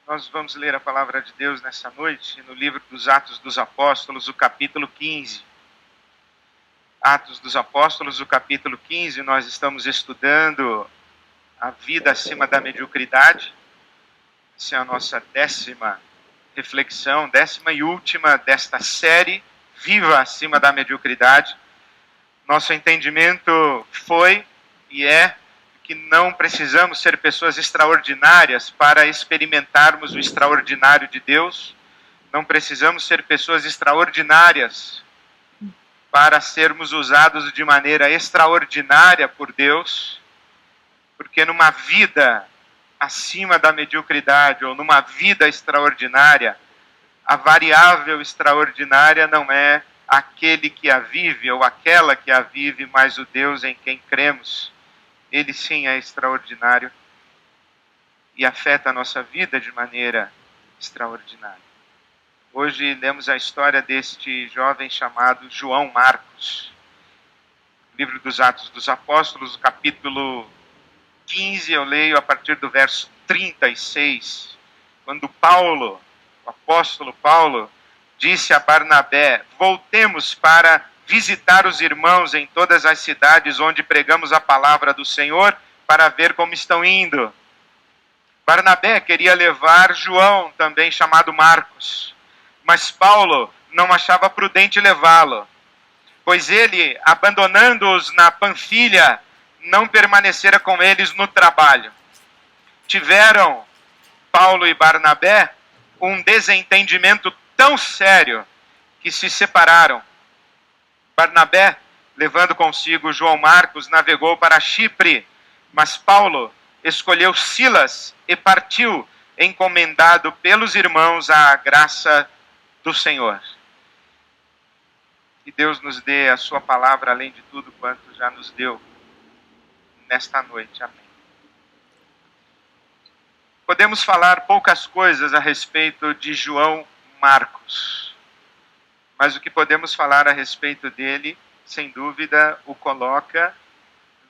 Nós vamos ler a palavra de Deus nessa noite no livro dos Atos dos Apóstolos, o capítulo 15. Atos dos Apóstolos, o capítulo 15, nós estamos estudando a vida acima da mediocridade. Essa é a nossa 10ª reflexão, 10ª e última desta série, Viva acima da mediocridade. Nosso entendimento foi e é que não precisamos ser pessoas extraordinárias para experimentarmos o extraordinário de Deus. Não precisamos ser pessoas extraordinárias para sermos usados de maneira extraordinária por Deus, porque numa vida acima da mediocridade ou numa vida extraordinária, a variável extraordinária não é aquele que a vive ou aquela que a vive, mas o Deus em quem cremos. Ele sim é extraordinário e afeta a nossa vida de maneira extraordinária. Hoje lemos a história deste jovem chamado João Marcos. Livro dos Atos dos Apóstolos, capítulo 15, eu leio a partir do verso 36, quando Paulo, o apóstolo Paulo, disse a Barnabé: voltemos para visitar os irmãos em todas as cidades onde pregamos a palavra do Senhor, para ver como estão indo. Barnabé queria levar João, também chamado Marcos, mas Paulo não achava prudente levá-lo, pois ele, abandonando-os na Panfilha, não permanecera com eles no trabalho. Tiveram, Paulo e Barnabé, um desentendimento tão sério que se separaram. Barnabé, levando consigo João Marcos, navegou para Chipre, mas Paulo escolheu Silas e partiu, encomendado pelos irmãos à graça do Senhor. Que Deus nos dê a sua palavra, além de tudo quanto já nos deu nesta noite. Amém. Podemos falar poucas coisas a respeito de João Marcos, mas o que podemos falar a respeito dele, sem dúvida, o coloca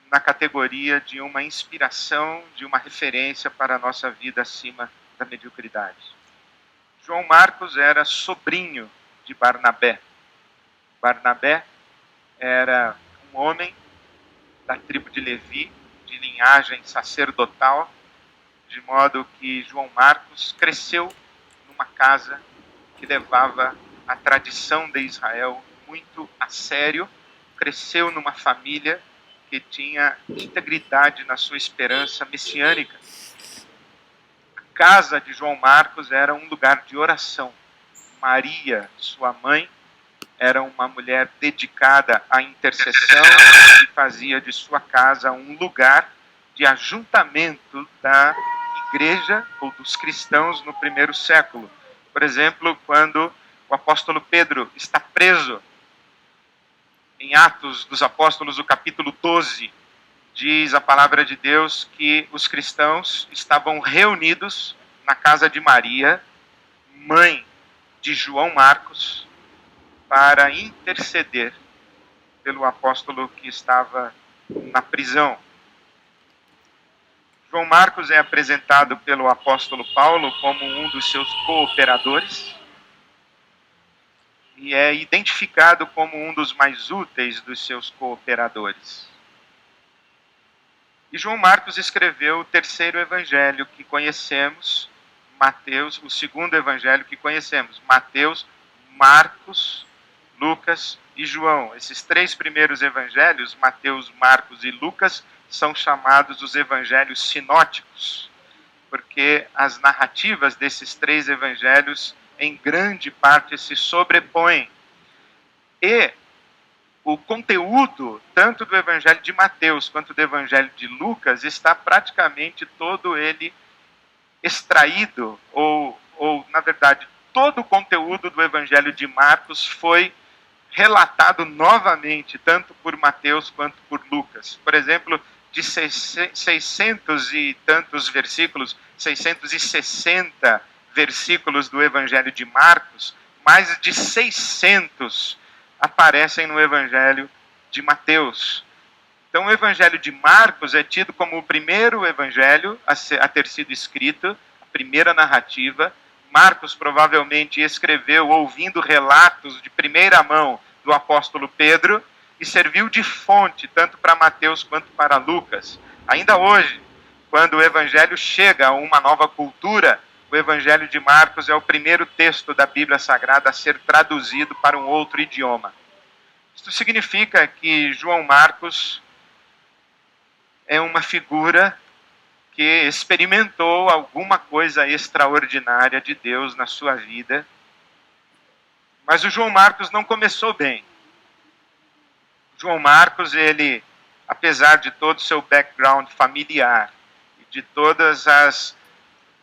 na categoria de uma inspiração, de uma referência para a nossa vida acima da mediocridade. João Marcos era sobrinho de Barnabé. Barnabé era um homem da tribo de Levi, de linhagem sacerdotal, de modo que João Marcos cresceu numa casa que levava a tradição de Israel muito a sério, cresceu numa família que tinha integridade na sua esperança messiânica. A casa de João Marcos era um lugar de oração. Maria, sua mãe, era uma mulher dedicada à intercessão e fazia de sua casa um lugar de ajuntamento da igreja ou dos cristãos no primeiro século. Por exemplo, quando o apóstolo Pedro está preso, em Atos dos Apóstolos, o capítulo 12, diz a palavra de Deus que os cristãos estavam reunidos na casa de Maria, mãe de João Marcos, para interceder pelo apóstolo que estava na prisão. João Marcos é apresentado pelo apóstolo Paulo como um dos seus cooperadores e é identificado como um dos mais úteis dos seus cooperadores. E João Marcos escreveu o terceiro evangelho que conhecemos, Mateus, o segundo evangelho que conhecemos, Mateus, Marcos, Lucas e João. Esses três primeiros evangelhos, Mateus, Marcos e Lucas, são chamados os evangelhos sinóticos, porque as narrativas desses três evangelhos, em grande parte, se sobrepõem. E o conteúdo, tanto do evangelho de Mateus quanto do evangelho de Lucas, está praticamente todo ele extraído, ou na verdade, todo o conteúdo do evangelho de Marcos foi relatado novamente, tanto por Mateus quanto por Lucas. Por exemplo, de 600 e tantos versículos, 660 versículos do evangelho de Marcos, mais de 600 aparecem no evangelho de Mateus. Então o evangelho de Marcos é tido como o primeiro evangelho a ter sido escrito, a primeira narrativa. Marcos provavelmente escreveu ouvindo relatos de primeira mão do apóstolo Pedro e serviu de fonte tanto para Mateus quanto para Lucas. Ainda hoje, quando o evangelho chega a uma nova cultura, o evangelho de Marcos é o primeiro texto da Bíblia Sagrada a ser traduzido para um outro idioma. Isso significa que João Marcos é uma figura que experimentou alguma coisa extraordinária de Deus na sua vida. Mas o João Marcos não começou bem. João Marcos, ele, apesar de todo o seu background familiar, e de todas as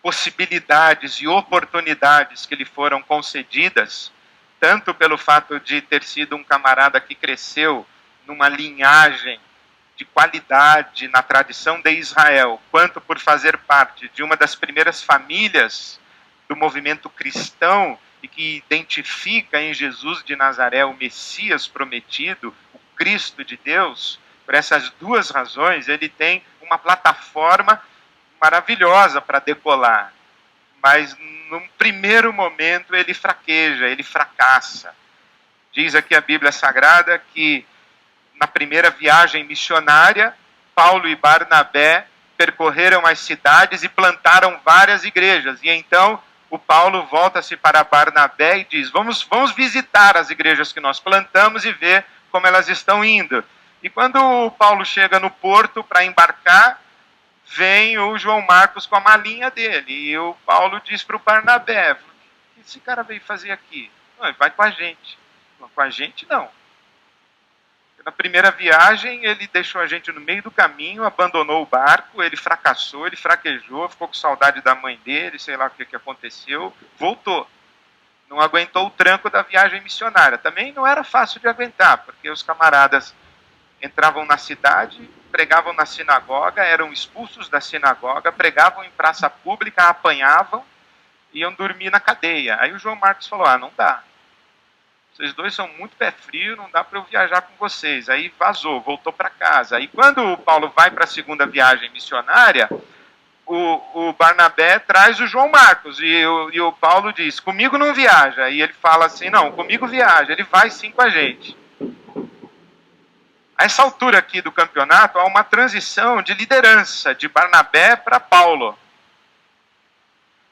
possibilidades e oportunidades que lhe foram concedidas, tanto pelo fato de ter sido um camarada que cresceu numa linhagem de qualidade na tradição de Israel, quanto por fazer parte de uma das primeiras famílias do movimento cristão e que identifica em Jesus de Nazaré o Messias prometido, o Cristo de Deus. Por essas duas razões, ele tem uma plataforma maravilhosa para decolar. Mas, num primeiro momento, ele fraqueja, ele fracassa. Diz aqui a Bíblia Sagrada que, na primeira viagem missionária, Paulo e Barnabé percorreram as cidades e plantaram várias igrejas. E então o Paulo volta-se para Barnabé e diz: vamos visitar as igrejas que nós plantamos e ver como elas estão indo. E quando o Paulo chega no porto para embarcar, vem o João Marcos com a malinha dele. E o Paulo diz para o Barnabé: o que esse cara veio fazer aqui? Não, ele vai com a gente. Não, com a gente não. Na primeira viagem, ele deixou a gente no meio do caminho, abandonou o barco, ele fracassou, ele fraquejou, ficou com saudade da mãe dele, sei lá o que aconteceu, voltou. Não aguentou o tranco da viagem missionária. Também não era fácil de aguentar, porque os camaradas entravam na cidade, pregavam na sinagoga, eram expulsos da sinagoga, pregavam em praça pública, apanhavam, iam dormir na cadeia. Aí o João Marcos falou: não dá. Vocês dois são muito pé frio, não dá para eu viajar com vocês. Aí vazou, voltou para casa. Aí quando o Paulo vai para a segunda viagem missionária, o Barnabé traz o João Marcos. E o Paulo diz: comigo não viaja. E ele fala assim: não, comigo viaja. Ele vai sim com a gente. A essa altura aqui do campeonato, há uma transição de liderança de Barnabé para Paulo.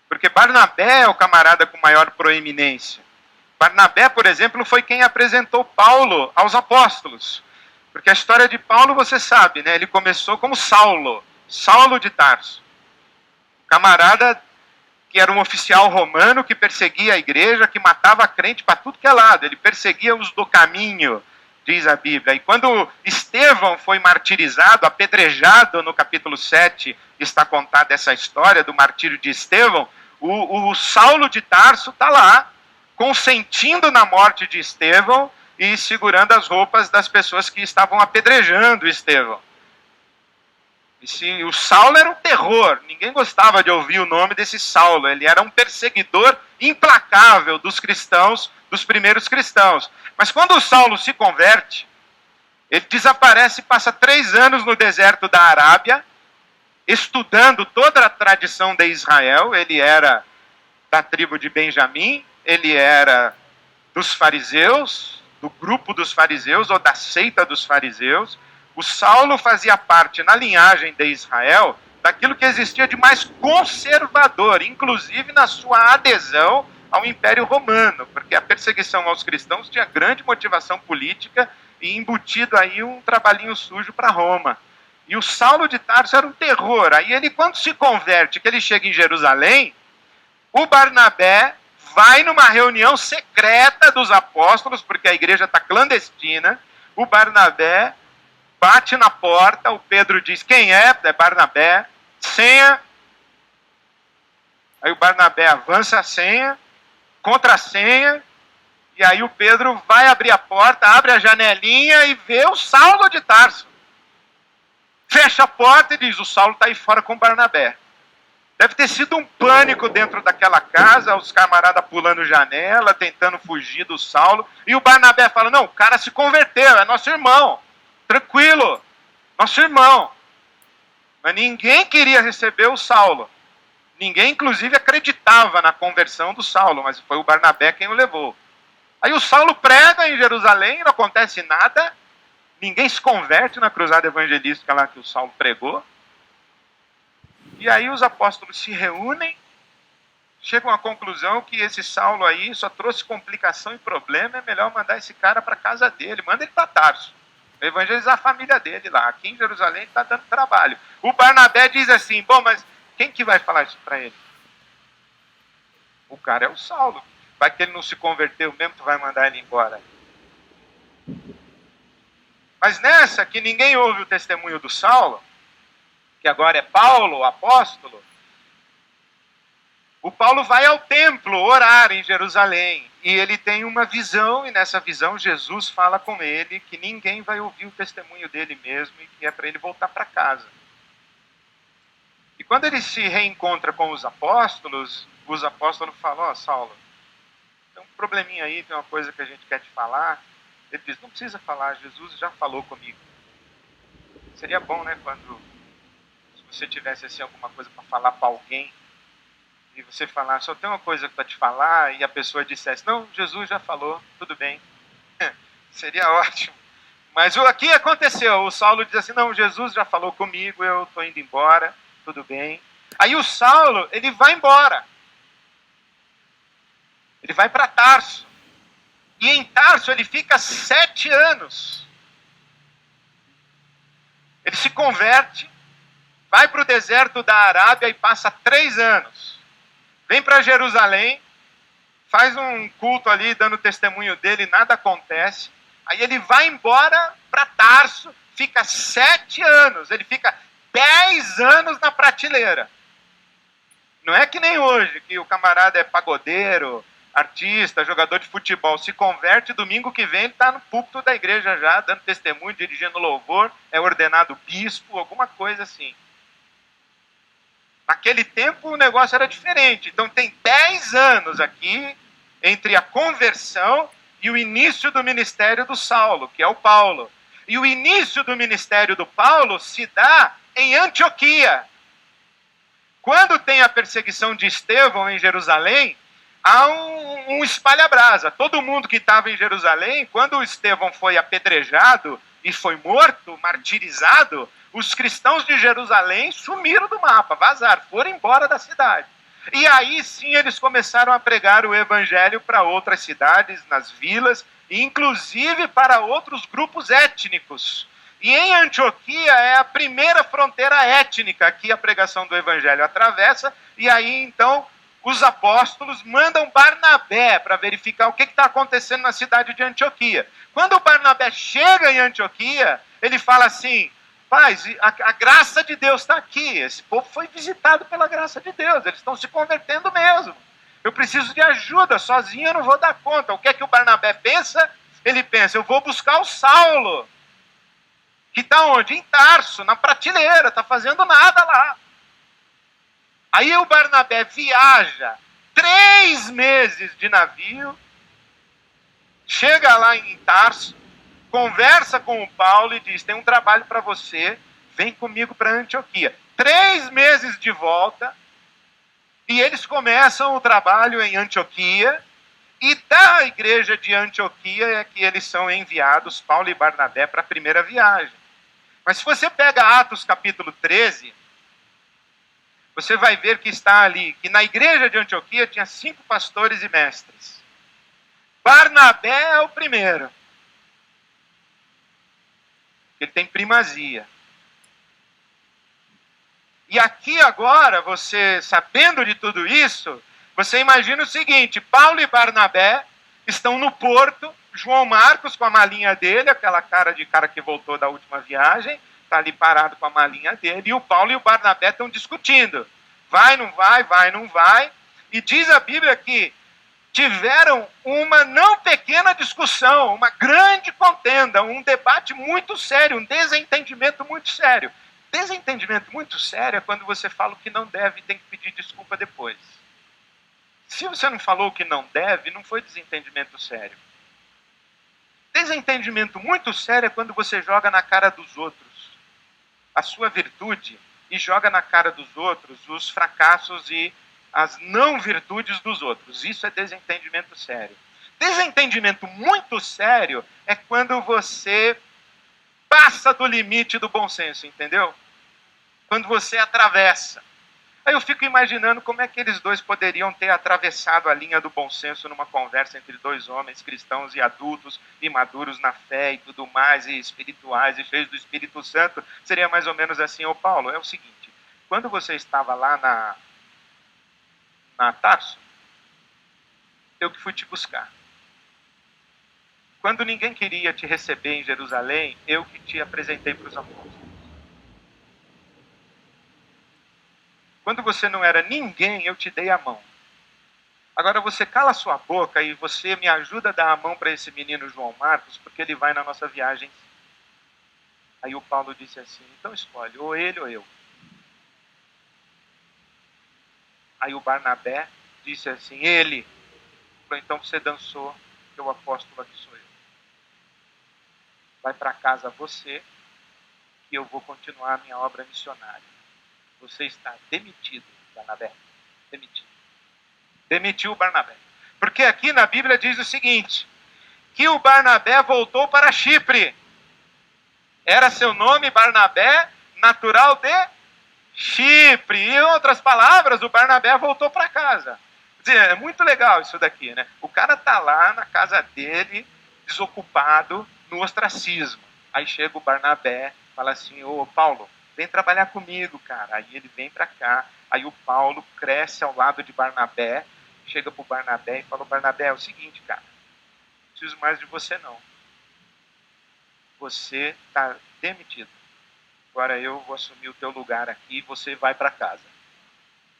Porque Barnabé é o camarada com maior proeminência. Barnabé, por exemplo, foi quem apresentou Paulo aos apóstolos. Porque a história de Paulo, você sabe, né? Ele começou como Saulo, Saulo de Tarso. Um camarada que era um oficial romano que perseguia a igreja, que matava crente para tudo que é lado. Ele perseguia os do caminho, diz a Bíblia. E quando Estevão foi martirizado, apedrejado, no capítulo 7, está contada essa história do martírio de Estevão, o Saulo de Tarso está lá, consentindo na morte de Estevão e segurando as roupas das pessoas que estavam apedrejando Estevão. O Saulo era um terror, ninguém gostava de ouvir o nome desse Saulo, ele era um perseguidor implacável dos cristãos, dos primeiros cristãos. Mas quando o Saulo se converte, ele desaparece e passa 3 anos no deserto da Arábia, estudando toda a tradição de Israel. Ele era da tribo de Benjamim, ele era dos fariseus, do grupo dos fariseus, ou da seita dos fariseus. O Saulo fazia parte, na linhagem de Israel, daquilo que existia de mais conservador, inclusive na sua adesão ao Império Romano, porque a perseguição aos cristãos tinha grande motivação política e embutido aí um trabalhinho sujo para Roma. E o Saulo de Tarso era um terror. Aí ele, quando se converte, que ele chega em Jerusalém, o Barnabé vai numa reunião secreta dos apóstolos, porque a igreja está clandestina. O Barnabé bate na porta, o Pedro diz: quem é? É Barnabé. Senha. Aí o Barnabé avança a senha, contrassenha, e aí o Pedro vai abrir a porta, abre a janelinha e vê o Saulo de Tarso. Fecha a porta e diz: o Saulo está aí fora com o Barnabé. Deve ter sido um pânico dentro daquela casa, os camaradas pulando janela, tentando fugir do Saulo. E o Barnabé fala: não, o cara se converteu, é nosso irmão. Tranquilo, nosso irmão. Mas ninguém queria receber o Saulo. Ninguém, inclusive, acreditava na conversão do Saulo, mas foi o Barnabé quem o levou. Aí o Saulo prega em Jerusalém, não acontece nada, ninguém se converte na cruzada evangelística lá que o Saulo pregou. E aí os apóstolos se reúnem, chegam à conclusão que esse Saulo aí só trouxe complicação e problema, é melhor mandar esse cara para casa dele, manda ele para Tarso, evangelizar a família dele lá. Aqui em Jerusalém está dando trabalho. O Barnabé diz assim, bom, mas quem que vai falar isso para ele? O cara é o Saulo. Vai que ele não se converteu mesmo, tu vai mandar ele embora. Mas nessa que ninguém ouve o testemunho do Saulo, que agora é Paulo, o apóstolo, o Paulo vai ao templo orar em Jerusalém. E ele tem uma visão, e nessa visão Jesus fala com ele que ninguém vai ouvir o testemunho dele mesmo e que é para ele voltar para casa. E quando ele se reencontra com os apóstolos falam, ó, Saulo, tem um probleminha aí, tem uma coisa que a gente quer te falar. Ele diz, não precisa falar, Jesus já falou comigo. Seria bom, né, se você tivesse assim, alguma coisa para falar para alguém, e você falar, só tem uma coisa para te falar, e a pessoa dissesse, não, Jesus já falou, tudo bem. Seria ótimo. Mas o que aconteceu? O Saulo diz assim, não, Jesus já falou comigo, eu estou indo embora, tudo bem. Aí o Saulo, ele vai embora. Ele vai para Tarso. E em Tarso ele fica 7 anos. Ele se converte, vai para o deserto da Arábia e passa 3 anos. Vem para Jerusalém, faz um culto ali, dando testemunho dele, nada acontece. Aí ele vai embora para Tarso, fica 7 anos. Ele fica 10 anos na prateleira. Não é que nem hoje, que o camarada é pagodeiro, artista, jogador de futebol, se converte, domingo que vem ele está no púlpito da igreja já, dando testemunho, dirigindo louvor, é ordenado bispo, alguma coisa assim. Naquele tempo o negócio era diferente. Então tem 10 anos aqui entre a conversão e o início do ministério do Saulo, que é o Paulo. E o início do ministério do Paulo se dá em Antioquia. Quando tem a perseguição de Estevão em Jerusalém, há um espalha-brasa. Todo mundo que estava em Jerusalém, quando o Estevão foi apedrejado e foi morto, martirizado, os cristãos de Jerusalém sumiram do mapa, vazaram, foram embora da cidade. E aí sim eles começaram a pregar o evangelho para outras cidades, nas vilas, e inclusive para outros grupos étnicos. E em Antioquia é a primeira fronteira étnica que a pregação do evangelho atravessa, e aí então os apóstolos mandam Barnabé para verificar o que está acontecendo na cidade de Antioquia. Quando o Barnabé chega em Antioquia, ele fala assim, paz, a graça de Deus está aqui, esse povo foi visitado pela graça de Deus, eles estão se convertendo mesmo. Eu preciso de ajuda, sozinho eu não vou dar conta. O que é que o Barnabé pensa? Ele pensa, eu vou buscar o Saulo, que está onde? Em Tarso, na prateleira, está fazendo nada lá. Aí o Barnabé viaja 3 meses de navio, chega lá em Tarso, conversa com o Paulo e diz, tem um trabalho para você, vem comigo para Antioquia. 3 meses de volta, e eles começam o trabalho em Antioquia, e da igreja de Antioquia é que eles são enviados, Paulo e Barnabé, para a primeira viagem. Mas se você pega Atos capítulo 13, você vai ver que está ali, que na igreja de Antioquia tinha 5 pastores e mestres. Barnabé é o primeiro. Ele tem primazia. E aqui agora, você sabendo de tudo isso, você imagina o seguinte, Paulo e Barnabé estão no porto, João Marcos com a malinha dele, aquela cara de cara que voltou da última viagem, está ali parado com a malinha dele, e o Paulo e o Barnabé estão discutindo. Vai, não vai, vai, não vai. E diz a Bíblia que tiveram uma não pequena discussão, uma grande contenda, um debate muito sério, um desentendimento muito sério. Desentendimento muito sério é quando você fala o que não deve e tem que pedir desculpa depois. Se você não falou o que não deve, não foi desentendimento sério. Desentendimento muito sério é quando você joga na cara dos outros a sua virtude e joga na cara dos outros os fracassos e as não virtudes dos outros. Isso é desentendimento sério. Desentendimento muito sério é quando você passa do limite do bom senso, entendeu? Quando você atravessa. Aí eu fico imaginando como é que eles dois poderiam ter atravessado a linha do bom senso numa conversa entre dois homens cristãos e adultos e maduros na fé e tudo mais, e espirituais e cheios do Espírito Santo. Seria mais ou menos assim: ô Paulo, é o seguinte, quando você estava lá na Tarso, eu que fui te buscar. Quando ninguém queria te receber em Jerusalém, eu que te apresentei para os apóstolos. Quando você não era ninguém, eu te dei a mão. Agora você cala sua boca e você me ajuda a dar a mão para esse menino João Marcos, porque ele vai na nossa viagem. Aí o Paulo disse assim: então escolhe, ou ele ou eu. Aí o Barnabé disse assim: ele. Falou: então você dançou, que o apóstolo aqui sou eu. Vai para casa você, que eu vou continuar a minha obra missionária. Você está demitido, Barnabé. Demitido. Demitiu o Barnabé. Porque aqui na Bíblia diz o seguinte, que o Barnabé voltou para Chipre. Era seu nome Barnabé, natural de Chipre. Em outras palavras, o Barnabé voltou para casa. Quer dizer, é muito legal isso daqui, né? O cara tá lá na casa dele, desocupado, no ostracismo. Aí chega o Barnabé, fala assim: ô Paulo, vem trabalhar comigo, cara. Aí ele vem para cá. Aí o Paulo cresce ao lado de Barnabé, chega pro Barnabé e fala: Barnabé, é o seguinte, cara, não preciso mais de você não. Você está demitido. Agora eu vou assumir o teu lugar aqui e você vai para casa.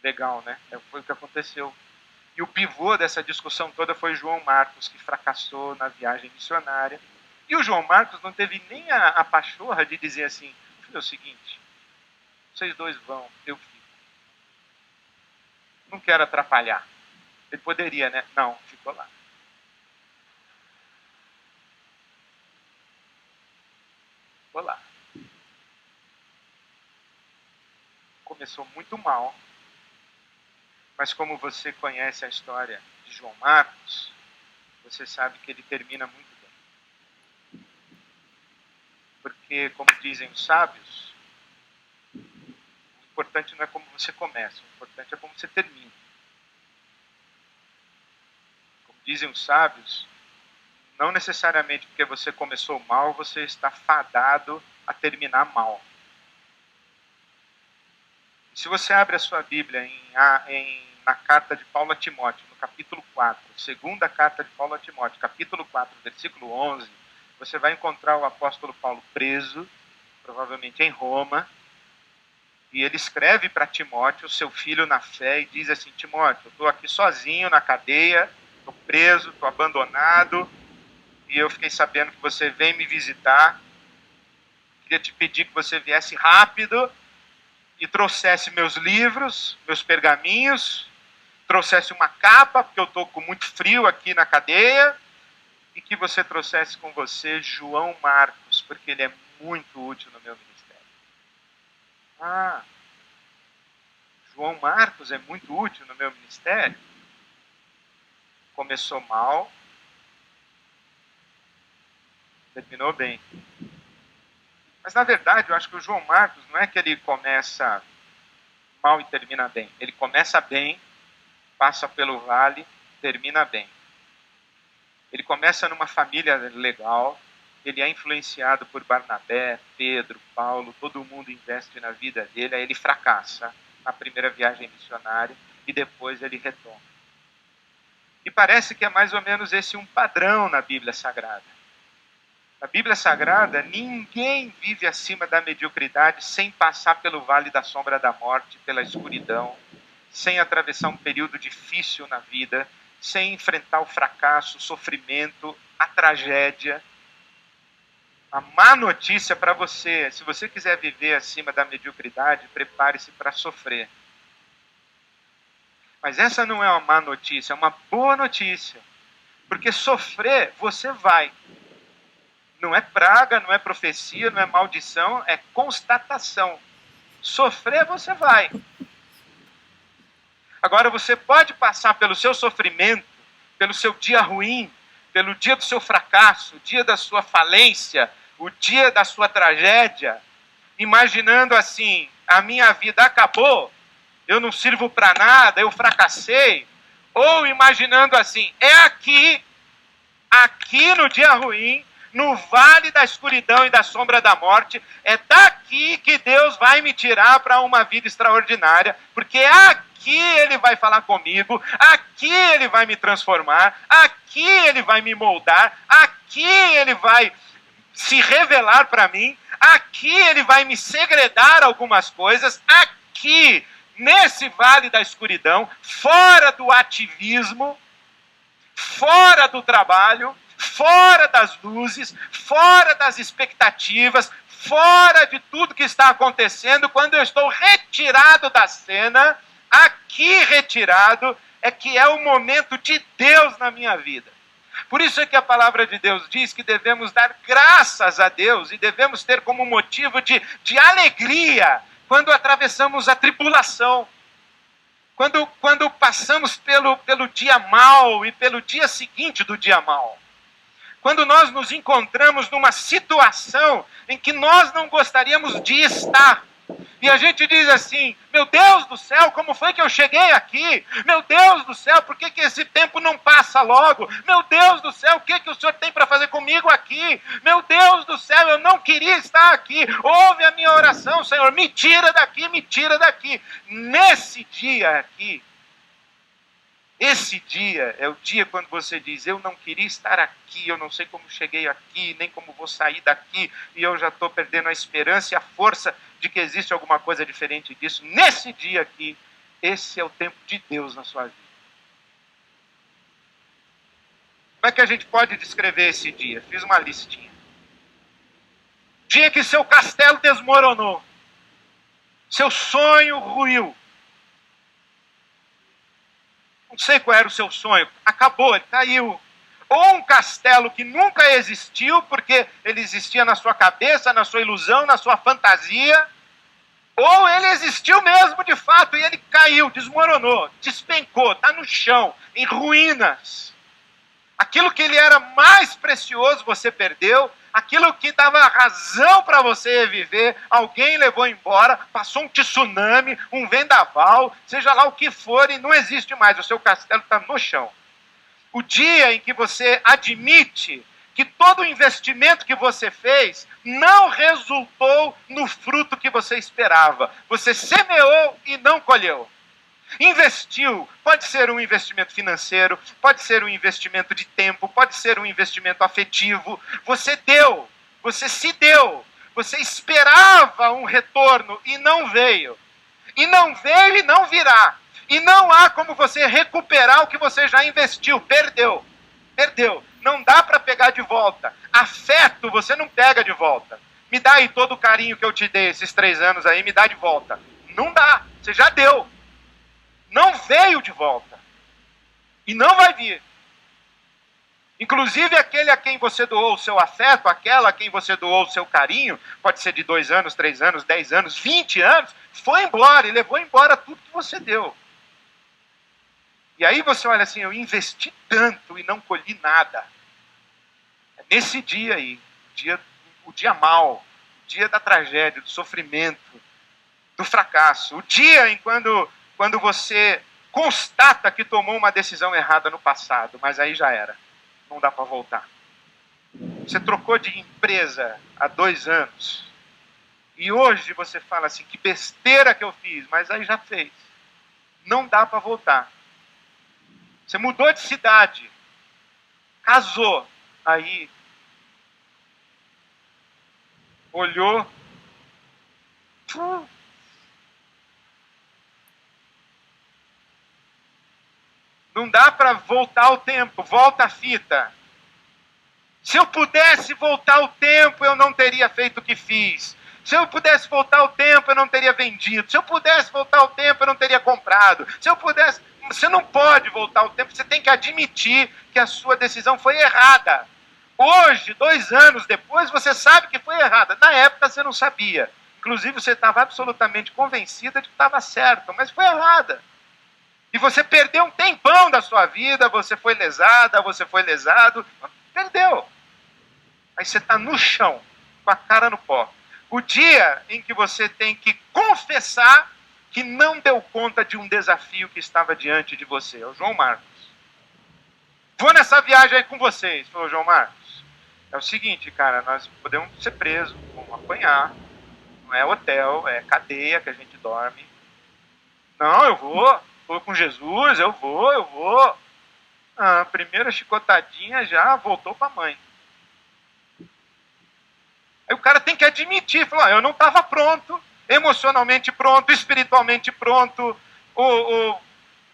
Legal, né? Foi o que aconteceu. E o pivô dessa discussão toda foi João Marcos, que fracassou na viagem missionária. E o João Marcos não teve nem a pachorra de dizer assim: filho, é o seguinte, vocês dois vão, eu fico. Não quero atrapalhar. Ele poderia, né? Não, ficou lá. Ficou lá. Começou muito mal, mas como você conhece a história de João Marcos, você sabe que ele termina muito bem. Porque, como dizem os sábios, o importante não é como você começa, o importante é como você termina. Como dizem os sábios, não necessariamente porque você começou mal, você está fadado a terminar mal. Se você abre a sua Bíblia na carta de Paulo a Timóteo, no capítulo 4, segunda carta de Paulo a Timóteo, capítulo 4, versículo 11, você vai encontrar o apóstolo Paulo preso, provavelmente em Roma, e ele escreve para Timóteo, seu filho na fé, e diz assim: Timóteo, eu estou aqui sozinho na cadeia, estou preso, estou abandonado, e eu fiquei sabendo que você vem me visitar. Queria te pedir que você viesse rápido e trouxesse meus livros, meus pergaminhos, trouxesse uma capa, porque eu estou com muito frio aqui na cadeia, e que você trouxesse com você João Marcos, porque ele é muito útil no meu ministério. Ah, João Marcos é muito útil no meu ministério? Começou mal, terminou bem. Mas na verdade, eu acho que o João Marcos não é que ele começa mal e termina bem. Ele começa bem, passa pelo vale, termina bem. Ele começa numa família legal, ele é influenciado por Barnabé, Pedro, Paulo, todo mundo investe na vida dele, aí ele fracassa na primeira viagem missionária e depois ele retoma. E parece que é mais ou menos esse um padrão na Bíblia Sagrada. Na Bíblia Sagrada, ninguém vive acima da mediocridade sem passar pelo vale da sombra da morte, pela escuridão, sem atravessar um período difícil na vida, sem enfrentar o fracasso, o sofrimento, a tragédia. A má notícia para você, se você quiser viver acima da mediocridade, prepare-se para sofrer. Mas essa não é uma má notícia, é uma boa notícia. Porque sofrer, você vai. Não é praga, não é profecia, não é maldição, é constatação. Sofrer você vai. Agora você pode passar pelo seu sofrimento, pelo seu dia ruim, pelo dia do seu fracasso, o dia da sua falência, o dia da sua tragédia, imaginando assim, a minha vida acabou, eu não sirvo para nada, eu fracassei, ou imaginando assim, é aqui no dia ruim, no vale da escuridão e da sombra da morte, é daqui que Deus vai me tirar para uma vida extraordinária, porque aqui Ele vai falar comigo, aqui Ele vai me transformar, aqui Ele vai me moldar, aqui Ele vai se revelar para mim, aqui Ele vai me segredar algumas coisas, aqui, nesse vale da escuridão, fora do ativismo, fora do trabalho, fora das luzes, fora das expectativas, fora de tudo que está acontecendo, quando eu estou retirado da cena, aqui retirado, é que é o momento de Deus na minha vida. Por isso é que a palavra de Deus diz que devemos dar graças a Deus e devemos ter como motivo de alegria quando atravessamos a tribulação. Quando passamos pelo dia mau e pelo dia seguinte do dia mau. Quando nós nos encontramos numa situação em que nós não gostaríamos de estar. E a gente diz assim, meu Deus do céu, como foi que eu cheguei aqui? Meu Deus do céu, por que esse tempo não passa logo? Meu Deus do céu, o que o Senhor tem para fazer comigo aqui? Meu Deus do céu, eu não queria estar aqui. Ouve a minha oração, Senhor, me tira daqui, me tira daqui. Nesse dia aqui, esse dia é o dia quando você diz, eu não queria estar aqui, eu não sei como cheguei aqui, nem como vou sair daqui, e eu já estou perdendo a esperança e a força de que existe alguma coisa diferente disso. Nesse dia aqui, esse é o tempo de Deus na sua vida. Como é que a gente pode descrever esse dia? Fiz uma listinha. Dia que seu castelo desmoronou, seu sonho ruiu. Não sei qual era o seu sonho, acabou, ele caiu. Ou um castelo que nunca existiu, porque ele existia na sua cabeça, na sua ilusão, na sua fantasia. Ou ele existiu mesmo de fato e ele caiu, desmoronou, despencou, está no chão, em ruínas. Aquilo que ele era mais precioso você perdeu, aquilo que dava razão para você viver, alguém levou embora, passou um tsunami, um vendaval, seja lá o que for, e não existe mais, o seu castelo está no chão. O dia em que você admite que todo o investimento que você fez não resultou no fruto que você esperava. Você semeou e não colheu. Investiu, pode ser um investimento financeiro, pode ser um investimento de tempo, pode ser um investimento afetivo. Você deu, você se deu, você esperava um retorno e não veio. E não veio e não virá. E não há como você recuperar o que você já investiu, perdeu. Perdeu, não dá para pegar de volta. Afeto você não pega de volta. Me dá aí todo o carinho que eu te dei esses 3 anos aí, me dá de volta. Não dá, você já deu. Não veio de volta. E não vai vir. Inclusive aquele a quem você doou o seu afeto, aquela a quem você doou o seu carinho, pode ser de 2 anos, 3 anos, 10 anos, 20 anos, foi embora e levou embora tudo que você deu. E aí você olha assim, eu investi tanto e não colhi nada. É nesse dia aí, o dia mau, o dia da tragédia, do sofrimento, do fracasso, o dia em quando você constata que tomou uma decisão errada no passado, mas aí já era, não dá para voltar. Você trocou de empresa há 2 anos, e hoje você fala assim, que besteira que eu fiz, mas aí já fez. Não dá para voltar. Você mudou de cidade, casou, aí olhou, não dá para voltar o tempo, volta a fita. Se eu pudesse voltar o tempo, eu não teria feito o que fiz. Se eu pudesse voltar o tempo, eu não teria vendido. Se eu pudesse voltar o tempo, eu não teria comprado. Se eu pudesse... Você não pode voltar o tempo, você tem que admitir que a sua decisão foi errada. Hoje, 2 anos depois, você sabe que foi errada. Na época você não sabia. Inclusive, você estava absolutamente convencida de que estava certo, mas foi errada. E você perdeu um tempão da sua vida, você foi lesada, você foi lesado, perdeu. Aí você está no chão, com a cara no pó. O dia em que você tem que confessar que não deu conta de um desafio que estava diante de você. É o João Marcos. Vou nessa viagem aí com vocês, falou João Marcos. É o seguinte, cara, nós podemos ser presos, vamos apanhar. Não é hotel, é cadeia que a gente dorme. Não, eu vou com Jesus, eu vou. A primeira chicotadinha já voltou para a mãe. Aí o cara tem que admitir, falar, eu não estava pronto, emocionalmente pronto, espiritualmente pronto,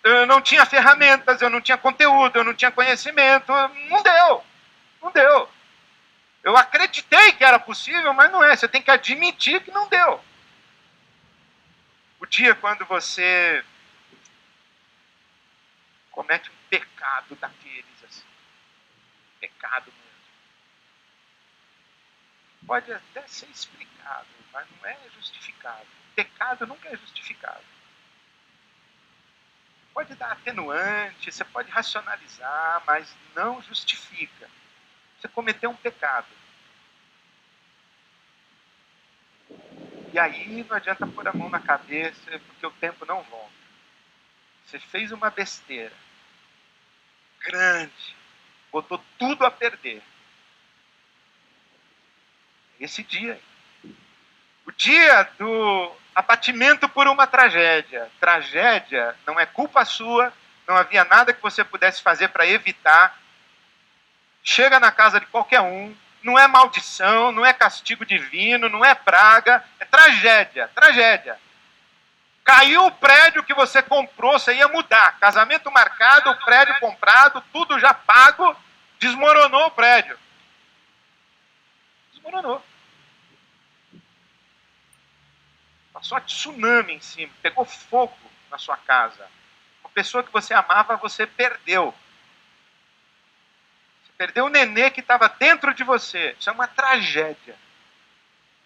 eu não tinha ferramentas, eu não tinha conteúdo, eu não tinha conhecimento, não deu. Eu acreditei que era possível, mas não é, você tem que admitir que não deu. O dia quando você comete um pecado daqueles, assim, pecado mesmo. Pode até ser explicado, mas não é justificado. Pecado nunca é justificado. Pode dar atenuante, você pode racionalizar, mas não justifica. Você cometeu um pecado. E aí não adianta pôr a mão na cabeça, porque o tempo não volta. Você fez uma besteira grande, botou tudo a perder. Esse dia. O dia do abatimento por uma tragédia. Tragédia não é culpa sua, não havia nada que você pudesse fazer para evitar. Chega na casa de qualquer um, não é maldição, não é castigo divino, não é praga, é tragédia, tragédia. Caiu o prédio que você comprou, você ia mudar. Casamento marcado, o prédio comprado, tudo já pago, desmoronou o prédio. Desmoronou. Passou a tsunami em cima, pegou fogo na sua casa. Uma pessoa que você amava, você perdeu. Você perdeu o nenê que estava dentro de você. Isso é uma tragédia.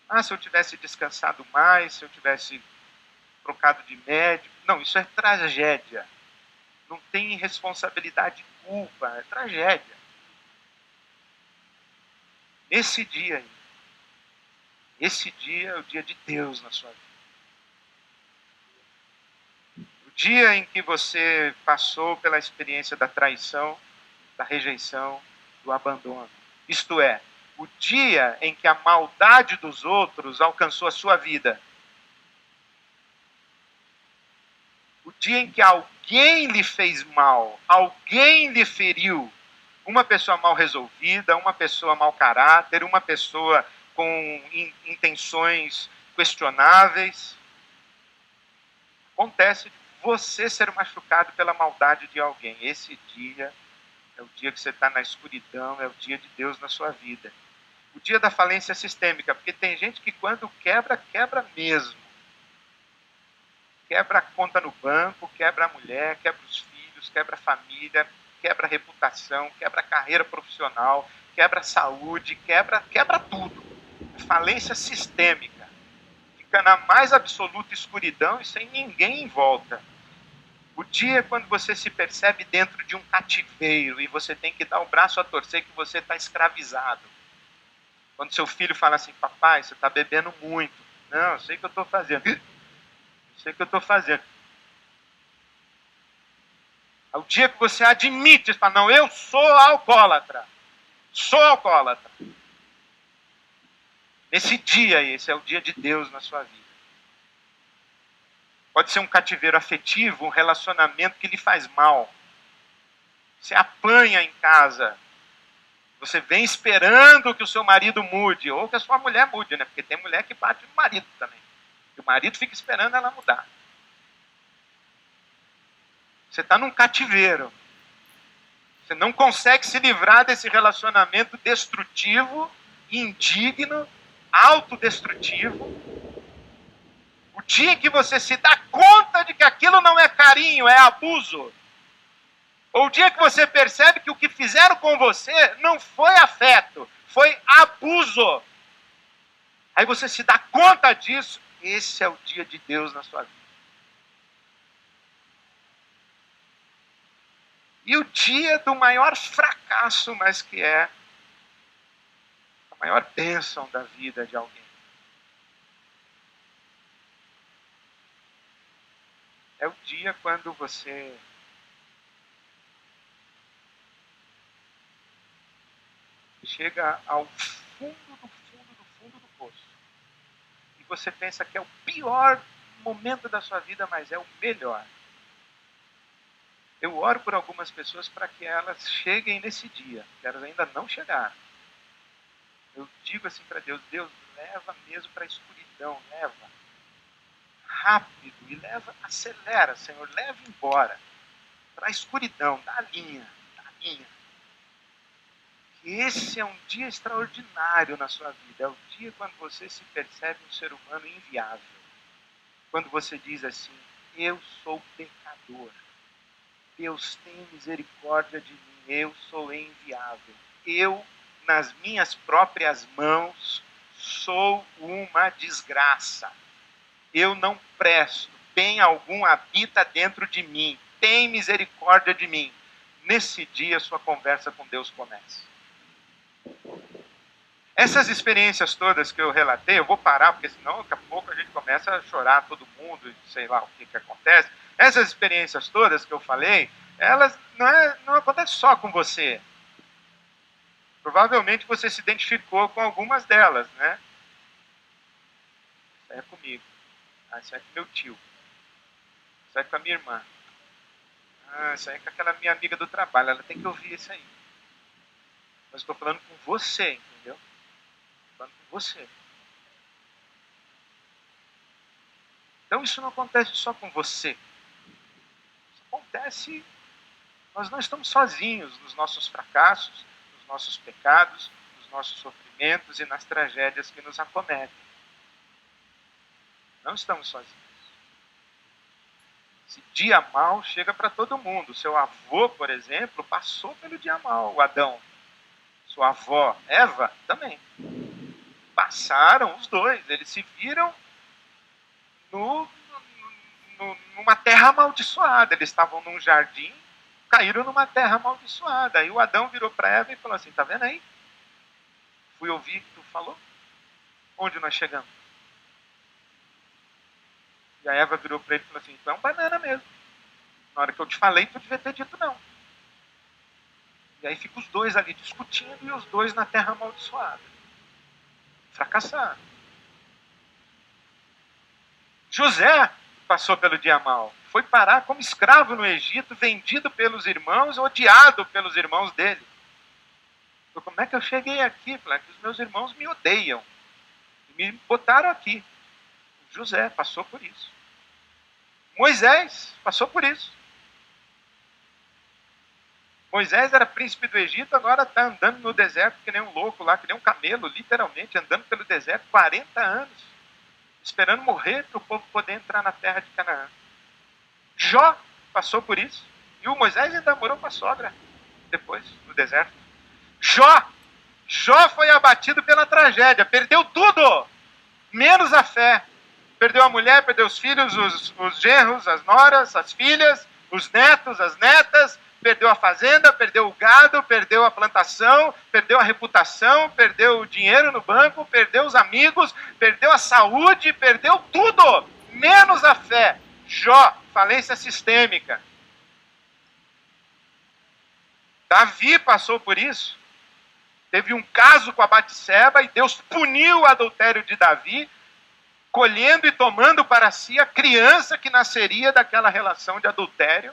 Ah, se eu tivesse descansado mais, se eu tivesse trocado de médico. Não, isso é tragédia. Não tem responsabilidade e culpa, é tragédia. Esse dia aí, esse dia é o dia de Deus na sua vida. O dia em que você passou pela experiência da traição, da rejeição, do abandono. Isto é, o dia em que a maldade dos outros alcançou a sua vida. O dia em que alguém lhe fez mal, alguém lhe feriu, uma pessoa mal resolvida, uma pessoa mau caráter, uma pessoa com intenções questionáveis. Acontece você ser machucado pela maldade de alguém. Esse dia é o dia que você está na escuridão, é o dia de Deus na sua vida. O dia da falência sistêmica, porque tem gente que quando quebra, quebra mesmo. Quebra a conta no banco, quebra a mulher, quebra os filhos, quebra a família, quebra a reputação, quebra a carreira profissional, quebra a saúde, quebra tudo. Falência sistêmica. Fica na mais absoluta escuridão e sem ninguém em volta. O dia é quando você se percebe dentro de um cativeiro e você tem que dar o braço a torcer que você está escravizado. Quando seu filho fala assim, papai, você está bebendo muito. Não, eu sei o que eu estou fazendo. Sei o que eu estou fazendo. Ao dia que você admite, você fala, não, eu sou alcoólatra. Sou alcoólatra. Esse dia, esse é o dia de Deus na sua vida. Pode ser um cativeiro afetivo, um relacionamento que lhe faz mal. Você apanha em casa. Você vem esperando que o seu marido mude, ou que a sua mulher mude, né? Porque tem mulher que bate no marido também. E o marido fica esperando ela mudar. Você está num cativeiro. Você não consegue se livrar desse relacionamento destrutivo, indigno, autodestrutivo. O dia em que você se dá conta de que aquilo não é carinho, é abuso. Ou o dia que você percebe que o que fizeram com você não foi afeto, foi abuso. Aí você se dá conta disso. Esse é o dia de Deus na sua vida. E o dia do maior fracasso, mas que é a maior bênção da vida de alguém. É o dia quando você chega ao fundo do poço. E você pensa que é o pior momento da sua vida, mas é o melhor. Eu oro por algumas pessoas para que elas cheguem nesse dia, que elas ainda não chegaram. Eu digo assim para Deus, Deus, leva mesmo para a escuridão, leva rápido e leva, acelera, Senhor, leva embora para a escuridão, da linha. Que esse é um dia extraordinário na sua vida, é o dia quando você se percebe um ser humano inviável. Quando você diz assim, eu sou pecador. Deus tem misericórdia de mim, eu sou enviável. Eu, nas minhas próprias mãos, sou uma desgraça. Eu não presto, bem algum habita dentro de mim, tem misericórdia de mim. Nesse dia, sua conversa com Deus começa. Essas experiências todas que eu relatei, eu vou parar, porque senão daqui a pouco a gente começa a chorar todo mundo, sei lá o que acontece. Essas experiências todas que eu falei, elas não acontecem só com você. Provavelmente você se identificou com algumas delas, né? Isso aí é comigo. Isso aí é com meu tio. Isso aí é com a minha irmã. Isso aí é com aquela minha amiga do trabalho. Ela tem que ouvir isso aí. Mas estou falando com você, entendeu? Estou falando com você. Então isso não acontece só com você. Isso acontece... Nós não estamos sozinhos nos nossos fracassos, nos nossos pecados, nos nossos sofrimentos e nas tragédias que nos acometem. Não estamos sozinhos. Esse dia mal chega para todo mundo. Seu avô, por exemplo, passou pelo dia mal, o Adão. Sua avó, Eva, também. Passaram os dois. Eles se viram numa terra amaldiçoada. Eles estavam num jardim, caíram numa terra amaldiçoada. Aí o Adão virou para Eva e falou assim, tá vendo aí? Fui ouvir o que tu falou? Onde nós chegamos? E a Eva virou para ele e falou assim, tu é um banana mesmo. Na hora que eu te falei, tu devia ter dito não. E aí ficam os dois ali discutindo e os dois na terra amaldiçoada. Fracassaram. José passou pelo dia mal. Foi parar como escravo no Egito, vendido pelos irmãos, odiado pelos irmãos dele. Como é que eu cheguei aqui? Falei, que os meus irmãos me odeiam. E me botaram aqui. José passou por isso. Moisés passou por isso. Moisés era príncipe do Egito, agora está andando no deserto que nem um louco lá, que nem um camelo, literalmente, andando pelo deserto 40 anos, esperando morrer para o povo poder entrar na terra de Canaã. Jó passou por isso. E o Moisés ainda morou com a sogra, depois, no deserto. Jó foi abatido pela tragédia, perdeu tudo, menos a fé. Perdeu a mulher, perdeu os filhos, os genros, as noras, as filhas, os netos, as netas, perdeu a fazenda, perdeu o gado, perdeu a plantação, perdeu a reputação, perdeu o dinheiro no banco, perdeu os amigos, perdeu a saúde, perdeu tudo, menos a fé. Jó, falência sistêmica. Davi passou por isso. Teve um caso com a Batseba e Deus puniu o adultério de Davi, colhendo e tomando para si a criança que nasceria daquela relação de adultério.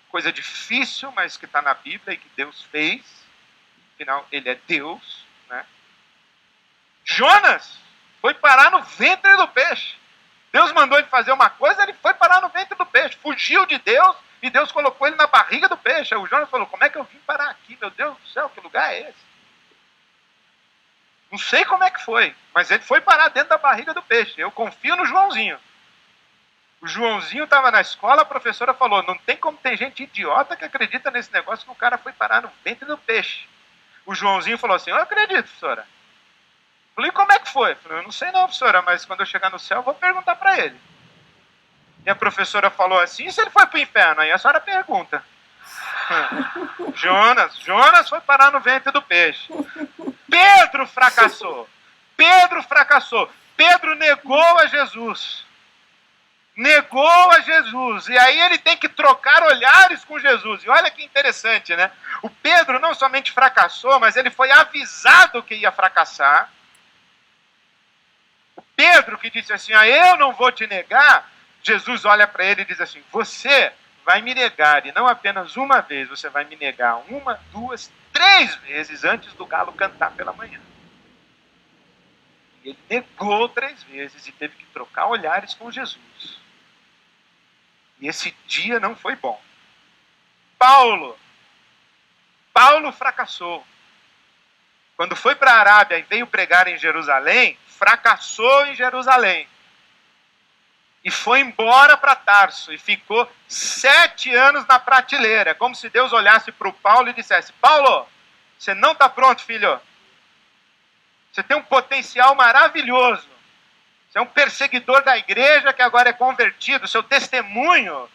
Coisa difícil, mas que está na Bíblia e que Deus fez. Afinal, ele é Deus, né? Jonas foi parar no ventre do peixe. Deus mandou ele fazer uma coisa, ele foi parar no ventre do peixe. Fugiu de Deus e Deus colocou ele na barriga do peixe. Aí o Jonas falou, como é que eu vim parar aqui? Meu Deus do céu, que lugar é esse? Não sei como é que foi, mas ele foi parar dentro da barriga do peixe. Eu confio no Joãozinho. O Joãozinho estava na escola, a professora falou, não tem como ter gente idiota que acredita nesse negócio que o cara foi parar no ventre do peixe. O Joãozinho falou assim, eu acredito, professora. Falei, e como é que foi? Falei, eu não sei não, professora, mas quando eu chegar no céu eu vou perguntar para ele. E a professora falou assim, e se ele foi para o inferno? Aí a senhora pergunta. Jonas foi parar no ventre do peixe. Pedro fracassou. Pedro negou a Jesus. E aí ele tem que trocar olhares com Jesus. E olha que interessante, né? O Pedro não somente fracassou, mas ele foi avisado que ia fracassar. O Pedro que disse assim, eu não vou te negar. Jesus olha para ele e diz assim, você vai me negar, e não apenas uma vez, você vai me negar 1, 2, 3 vezes antes do galo cantar pela manhã. E ele negou 3 vezes e teve que trocar olhares com Jesus. E esse dia não foi bom. Paulo fracassou. Quando foi para a Arábia e veio pregar em Jerusalém, fracassou em Jerusalém. E foi embora para Tarso e ficou 7 anos na prateleira. Como se Deus olhasse para o Paulo e dissesse, Paulo, você não está pronto, filho. Você tem um potencial maravilhoso. Você é um perseguidor da igreja que agora é convertido. Seu testemunho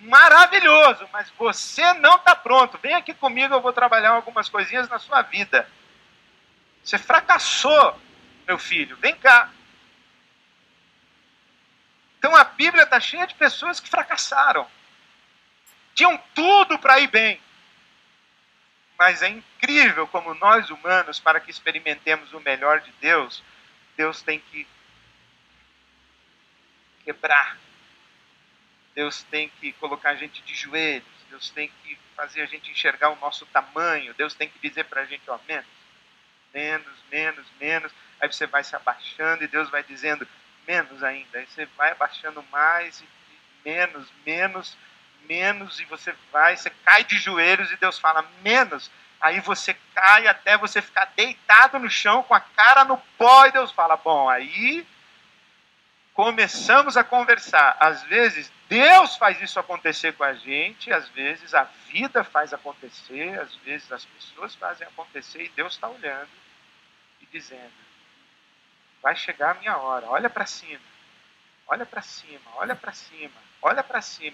maravilhoso, mas você não está pronto. Vem aqui comigo, eu vou trabalhar algumas coisinhas na sua vida. Você fracassou, meu filho. Vem cá. Então a Bíblia está cheia de pessoas que fracassaram. Tinham tudo para ir bem. Mas é incrível como nós humanos, para que experimentemos o melhor de Deus, Deus tem que quebrar. Deus tem que colocar a gente de joelhos. Deus tem que fazer a gente enxergar o nosso tamanho. Deus tem que dizer para a gente, menos. Aí você vai se abaixando e Deus vai dizendo, menos ainda. Aí você vai abaixando mais e menos. E você cai de joelhos e Deus fala, menos. Aí você cai até você ficar deitado no chão com a cara no pó e Deus fala, bom, aí começamos a conversar. Às vezes Deus faz isso acontecer com a gente, às vezes a vida faz acontecer, às vezes as pessoas fazem acontecer e Deus está olhando e dizendo, vai chegar a minha hora, olha para cima,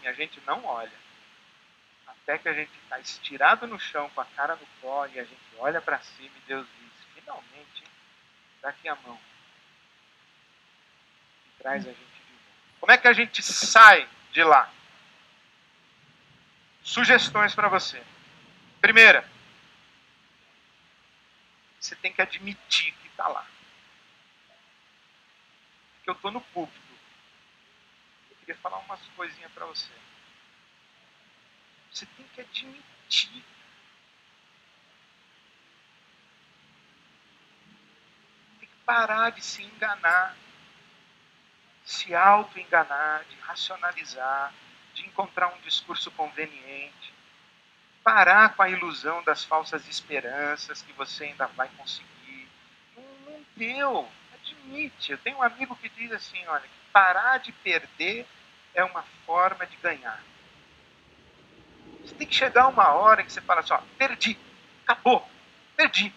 e a gente não olha. Até que a gente está estirado no chão com a cara no pó e a gente olha para cima e Deus diz, finalmente, dá aqui a mão. E traz a gente de volta. Como é que a gente sai de lá? Sugestões para você. Primeira, você tem que admitir que está lá. Porque eu estou no púlpito. Eu queria falar umas coisinhas para você. Você tem que admitir. Tem que parar de se enganar. Se auto-enganar, de racionalizar, de encontrar um discurso conveniente. Parar com a ilusão das falsas esperanças que você ainda vai conseguir. Não deu. Admite. Eu tenho um amigo que diz assim, olha, que parar de perder é uma forma de ganhar. Você tem que chegar uma hora que você fala assim, perdi, acabou, perdi.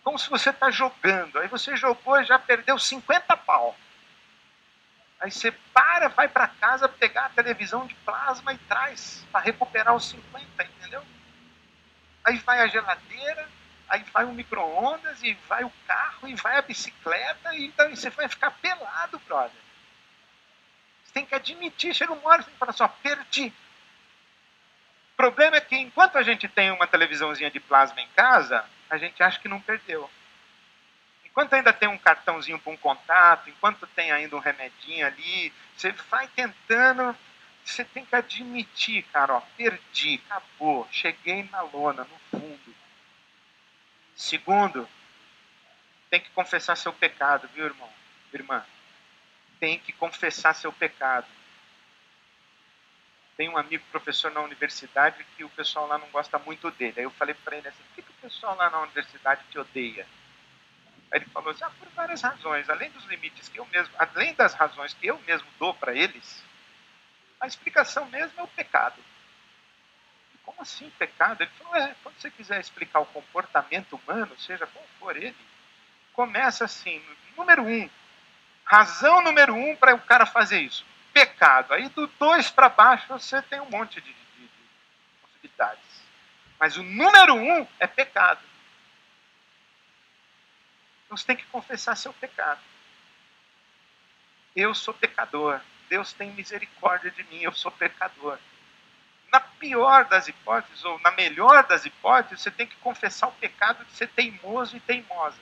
Como se você está jogando. Aí você jogou e já perdeu 50 pau. Aí você vai para casa pegar a televisão de plasma e traz para recuperar os 50, entendeu? Aí vai a geladeira, aí vai o micro-ondas, e vai o carro, e vai a bicicleta, e então você vai ficar pelado, brother. Você tem que admitir, chega uma hora e você fala assim, perdi. O problema é que enquanto a gente tem uma televisãozinha de plasma em casa, a gente acha que não perdeu. Enquanto ainda tem um cartãozinho para um contato, enquanto tem ainda um remedinho ali, você vai tentando, você tem que admitir, cara, perdi, acabou, cheguei na lona, no fundo. Segundo, tem que confessar seu pecado, viu, irmão? Irmã, tem que confessar seu pecado. Tem um amigo professor na universidade que o pessoal lá não gosta muito dele. Aí eu falei para ele assim, por que o pessoal lá na universidade te odeia? Aí ele falou assim, por várias razões, além dos limites que eu mesmo, além das razões que eu mesmo dou para eles, a explicação mesmo é o pecado. E como assim pecado? Ele falou, quando você quiser explicar o comportamento humano, seja qual for ele, Começa assim, número 1. Razão número 1 para o cara fazer isso. Pecado. Aí do 2 para baixo você tem um monte de possibilidades. Mas o número 1 é pecado. Então você tem que confessar seu pecado. Eu sou pecador. Deus tem misericórdia de mim, eu sou pecador. Na pior das hipóteses, ou na melhor das hipóteses, você tem que confessar o pecado de ser teimoso e teimosa.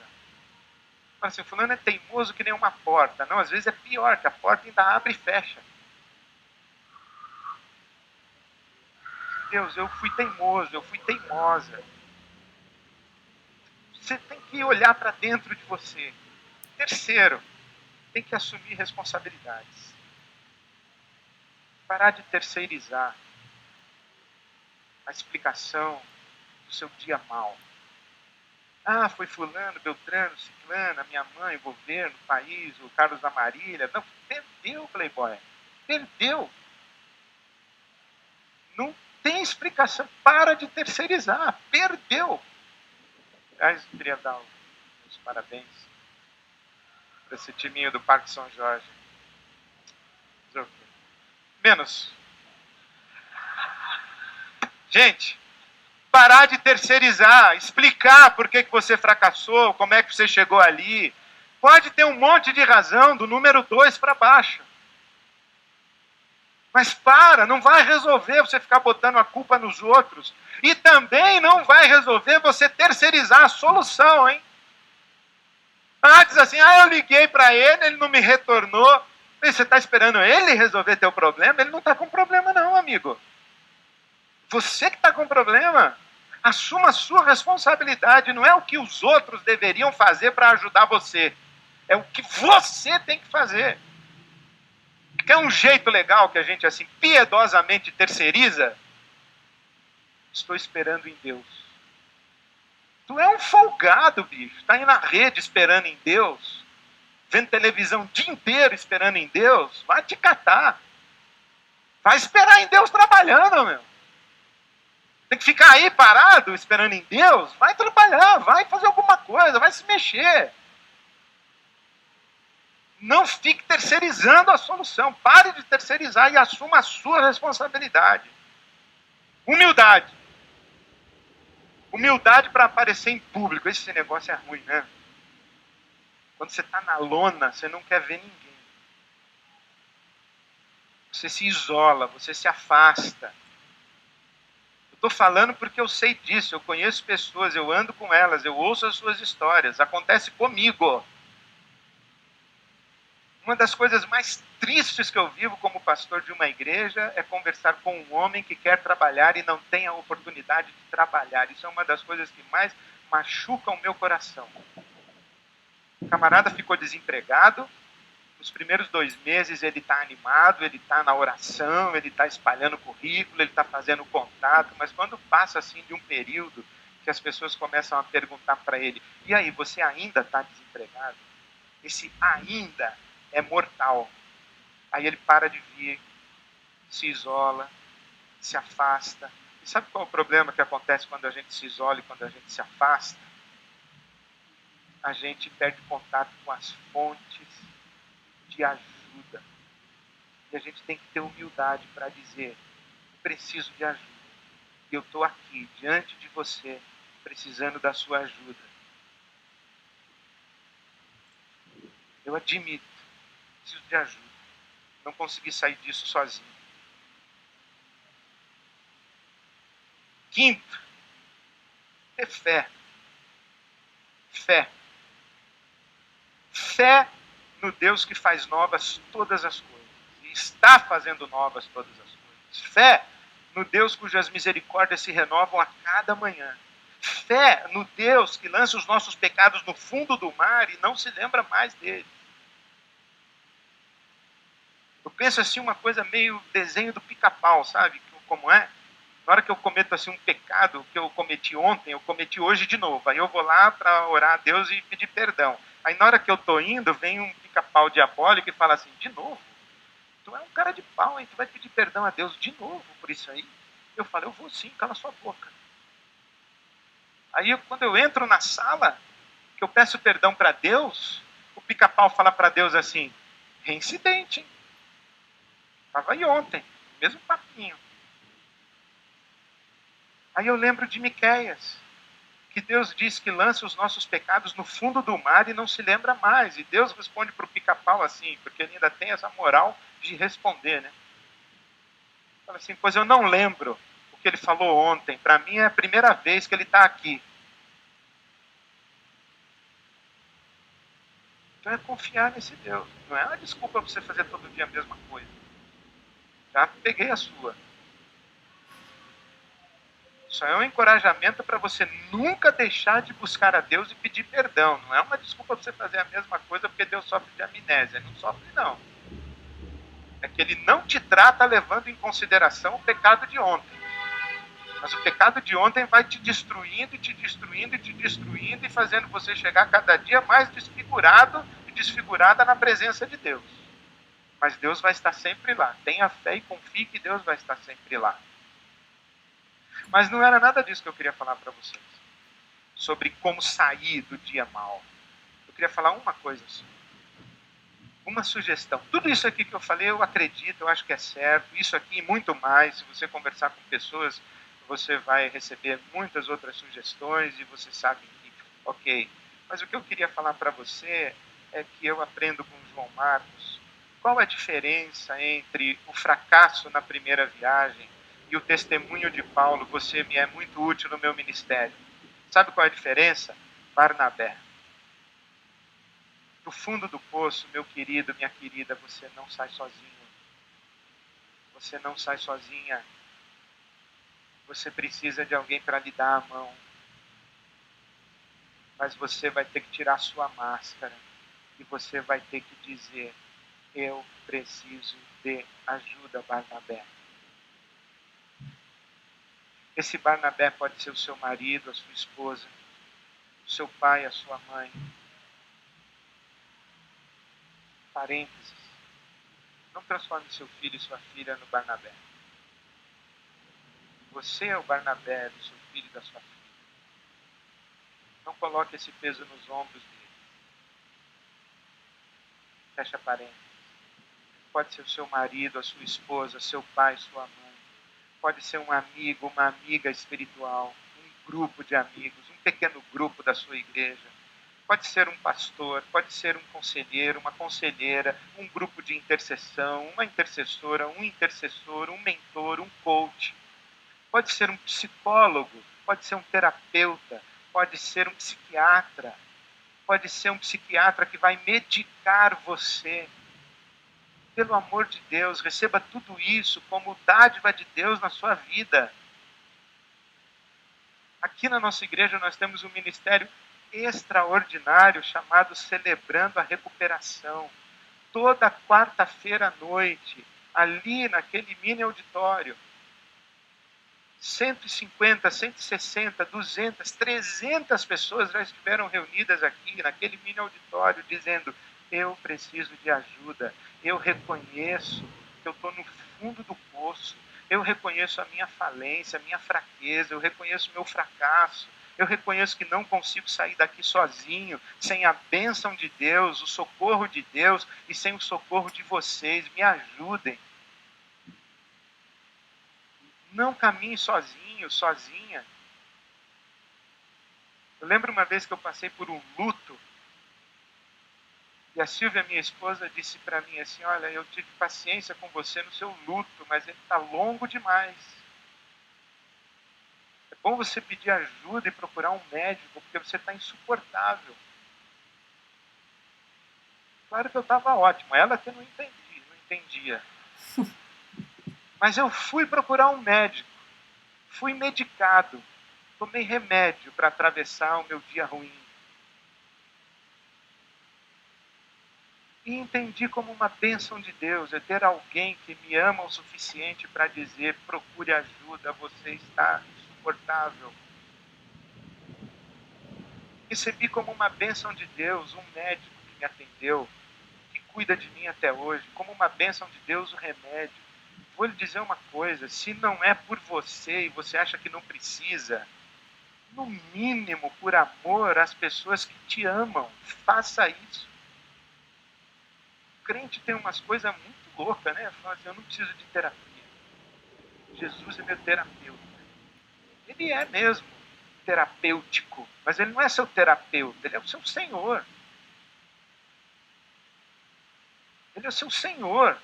Fala assim, fulano é teimoso que nem uma porta. Não, às vezes é pior, que a porta ainda abre e fecha. Deus, eu fui teimoso, eu fui teimosa. Você tem que olhar para dentro de você. Terceiro, tem que assumir responsabilidades. Parar de terceirizar a explicação do seu dia mal. Ah, foi fulano, Beltrano, Ciclano, a minha mãe, o governo, o país, o Carlos da Marília. Não, perdeu, Playboy. Perdeu. Não tem explicação. Para de terceirizar. Perdeu. Aliás, eu queria dar os parabéns para esse timinho do Parque São Jorge. Menos. Gente, parar de terceirizar, explicar por que você fracassou, como é que você chegou ali. Pode ter um monte de razão do número 2 para baixo. Mas não vai resolver você ficar botando a culpa nos outros. E também não vai resolver você terceirizar a solução, hein? Diz assim, eu liguei para ele, ele não me retornou. E você está esperando ele resolver teu problema? Ele não está com problema não, amigo. Você que está com problema. Assuma a sua responsabilidade. Não é o que os outros deveriam fazer para ajudar você. É o que você tem que fazer. Quer um jeito legal que a gente assim piedosamente terceiriza? Estou esperando em Deus. Tu é um folgado, bicho. Está aí na rede esperando em Deus. Vendo televisão o dia inteiro esperando em Deus. Vai te catar. Vai esperar em Deus trabalhando, meu. Tem que ficar aí parado esperando em Deus? Vai trabalhar, vai fazer alguma coisa, vai se mexer. Não fique terceirizando a solução. Pare de terceirizar e assuma a sua responsabilidade. Humildade. Humildade para aparecer em público. Esse negócio é ruim, né? Quando você está na lona, você não quer ver ninguém. Você se isola, você se afasta. Eu estou falando porque eu sei disso. Eu conheço pessoas, eu ando com elas, eu ouço as suas histórias. Acontece comigo. Uma das coisas mais tristes que eu vivo como pastor de uma igreja é conversar com um homem que quer trabalhar e não tem a oportunidade de trabalhar. Isso é uma das coisas que mais machucam o meu coração. O camarada ficou desempregado. Nos primeiros 2 meses ele está animado, ele está na oração, ele está espalhando currículo, ele está fazendo contato. Mas quando passa assim de um período que as pessoas começam a perguntar para ele, e aí, você ainda está desempregado? Esse ainda é mortal. Aí ele para de vir, se isola, se afasta. E sabe qual é o problema que acontece quando a gente se isola e quando a gente se afasta? A gente perde contato com as fontes de ajuda. E a gente tem que ter humildade para dizer, eu preciso de ajuda. E eu estou aqui, diante de você, precisando da sua ajuda. Eu admito, preciso de ajuda. Não consegui sair disso sozinho. Quinto, ter fé. Fé. Fé no Deus que faz novas todas as coisas. E está fazendo novas todas as coisas. Fé no Deus cujas misericórdias se renovam a cada manhã. Fé no Deus que lança os nossos pecados no fundo do mar e não se lembra mais deles. Eu penso assim uma coisa meio desenho do pica-pau, sabe? Como é? Na hora que eu cometo assim um pecado que eu cometi ontem, eu cometi hoje de novo. Aí eu vou lá para orar a Deus e pedir perdão. Aí na hora que eu estou indo, vem um pica-pau diabólico e fala assim, de novo? Tu é um cara de pau, hein? Tu vai pedir perdão a Deus de novo por isso aí? Eu falo, eu vou sim, cala sua boca. Aí quando eu entro na sala, que eu peço perdão para Deus, o Pica-Pau fala para Deus assim, reincidente, hein? Estava aí ontem, mesmo papinho. Aí eu lembro de Miqueias, que Deus diz que lança os nossos pecados no fundo do mar e não se lembra mais. E Deus responde para o Pica-Pau assim, porque ele ainda tem essa moral de responder, né? Fala assim, pois eu não lembro o que ele falou ontem. Para mim é a primeira vez que ele está aqui. Então é confiar nesse Deus. Não é uma desculpa para você fazer todo dia a mesma coisa. Já peguei a sua. Isso é um encorajamento para você nunca deixar de buscar a Deus e pedir perdão. Não é uma desculpa para você fazer a mesma coisa porque Deus sofre de amnésia. Ele não sofre, não. É que ele não te trata levando em consideração o pecado de ontem. Mas o pecado de ontem vai te destruindo, e te destruindo, e te destruindo, e fazendo você chegar cada dia mais desfigurado e desfigurada na presença de Deus. Mas Deus vai estar sempre lá. Tenha fé e confie que Deus vai estar sempre lá. Mas não era nada disso que eu queria falar para vocês. Sobre como sair do dia mal. Eu queria falar uma coisa só. Uma sugestão. Tudo isso aqui que eu falei, eu acredito, eu acho que é certo. Isso aqui e muito mais. Se você conversar com pessoas, você vai receber muitas outras sugestões e você sabe que, ok. Mas o que eu queria falar para você é que eu aprendo com João Marcos qual a diferença entre o fracasso na primeira viagem e o testemunho de Paulo, você me é muito útil no meu ministério. Sabe qual é a diferença? Barnabé. Do fundo do poço, meu querido, minha querida, você não sai sozinho. Você não sai sozinha. Você precisa de alguém para lhe dar a mão. Mas você vai ter que tirar sua máscara. E você vai ter que dizer, eu preciso de ajuda, Barnabé. Esse Barnabé pode ser o seu marido, a sua esposa, o seu pai, a sua mãe. Parênteses. Não transforme seu filho e sua filha no Barnabé. Você é o Barnabé do seu filho e da sua filha. Não coloque esse peso nos ombros dele. Fecha parênteses. Pode ser o seu marido, a sua esposa, seu pai, sua mãe. Pode ser um amigo, uma amiga espiritual, um grupo de amigos, um pequeno grupo da sua igreja. Pode ser um pastor, pode ser um conselheiro, uma conselheira, um grupo de intercessão, uma intercessora, um intercessor, um mentor, um coach. Pode ser um psicólogo, pode ser um terapeuta, pode ser um psiquiatra, pode ser um psiquiatra que vai medicar você. Pelo amor de Deus, receba tudo isso como dádiva de Deus na sua vida. Aqui na nossa igreja nós temos um ministério extraordinário chamado Celebrando a Recuperação. Toda quarta-feira à noite, ali naquele mini auditório, 150, 160, 200, 300 pessoas já estiveram reunidas aqui naquele mini auditório dizendo, eu preciso de ajuda, eu reconheço que eu estou no fundo do poço, eu reconheço a minha falência, a minha fraqueza, eu reconheço o meu fracasso, eu reconheço que não consigo sair daqui sozinho, sem a bênção de Deus, o socorro de Deus e sem o socorro de vocês, me ajudem. Não caminhe sozinho, sozinha. Eu lembro uma vez que eu passei por um luto e a Silvia, minha esposa, disse para mim assim, olha, eu tive paciência com você no seu luto, mas ele está longo demais. É bom você pedir ajuda e procurar um médico, porque você está insuportável. Claro que eu estava ótimo, ela que não entendia. Mas eu fui procurar um médico, fui medicado, tomei remédio para atravessar o meu dia ruim. E entendi como uma bênção de Deus, é ter alguém que me ama o suficiente para dizer, procure ajuda, você está insuportável. Recebi como uma bênção de Deus um médico que me atendeu, que cuida de mim até hoje, como uma bênção de Deus o remédio. Vou lhe dizer uma coisa, se não é por você e você acha que não precisa, no mínimo, por amor às pessoas que te amam. Faça isso. O crente tem umas coisas muito loucas, né? Fala assim, eu não preciso de terapia. Jesus é meu terapeuta. Ele é mesmo terapêutico, mas ele não é seu terapeuta, ele é o seu Senhor. Ele é o seu Senhor.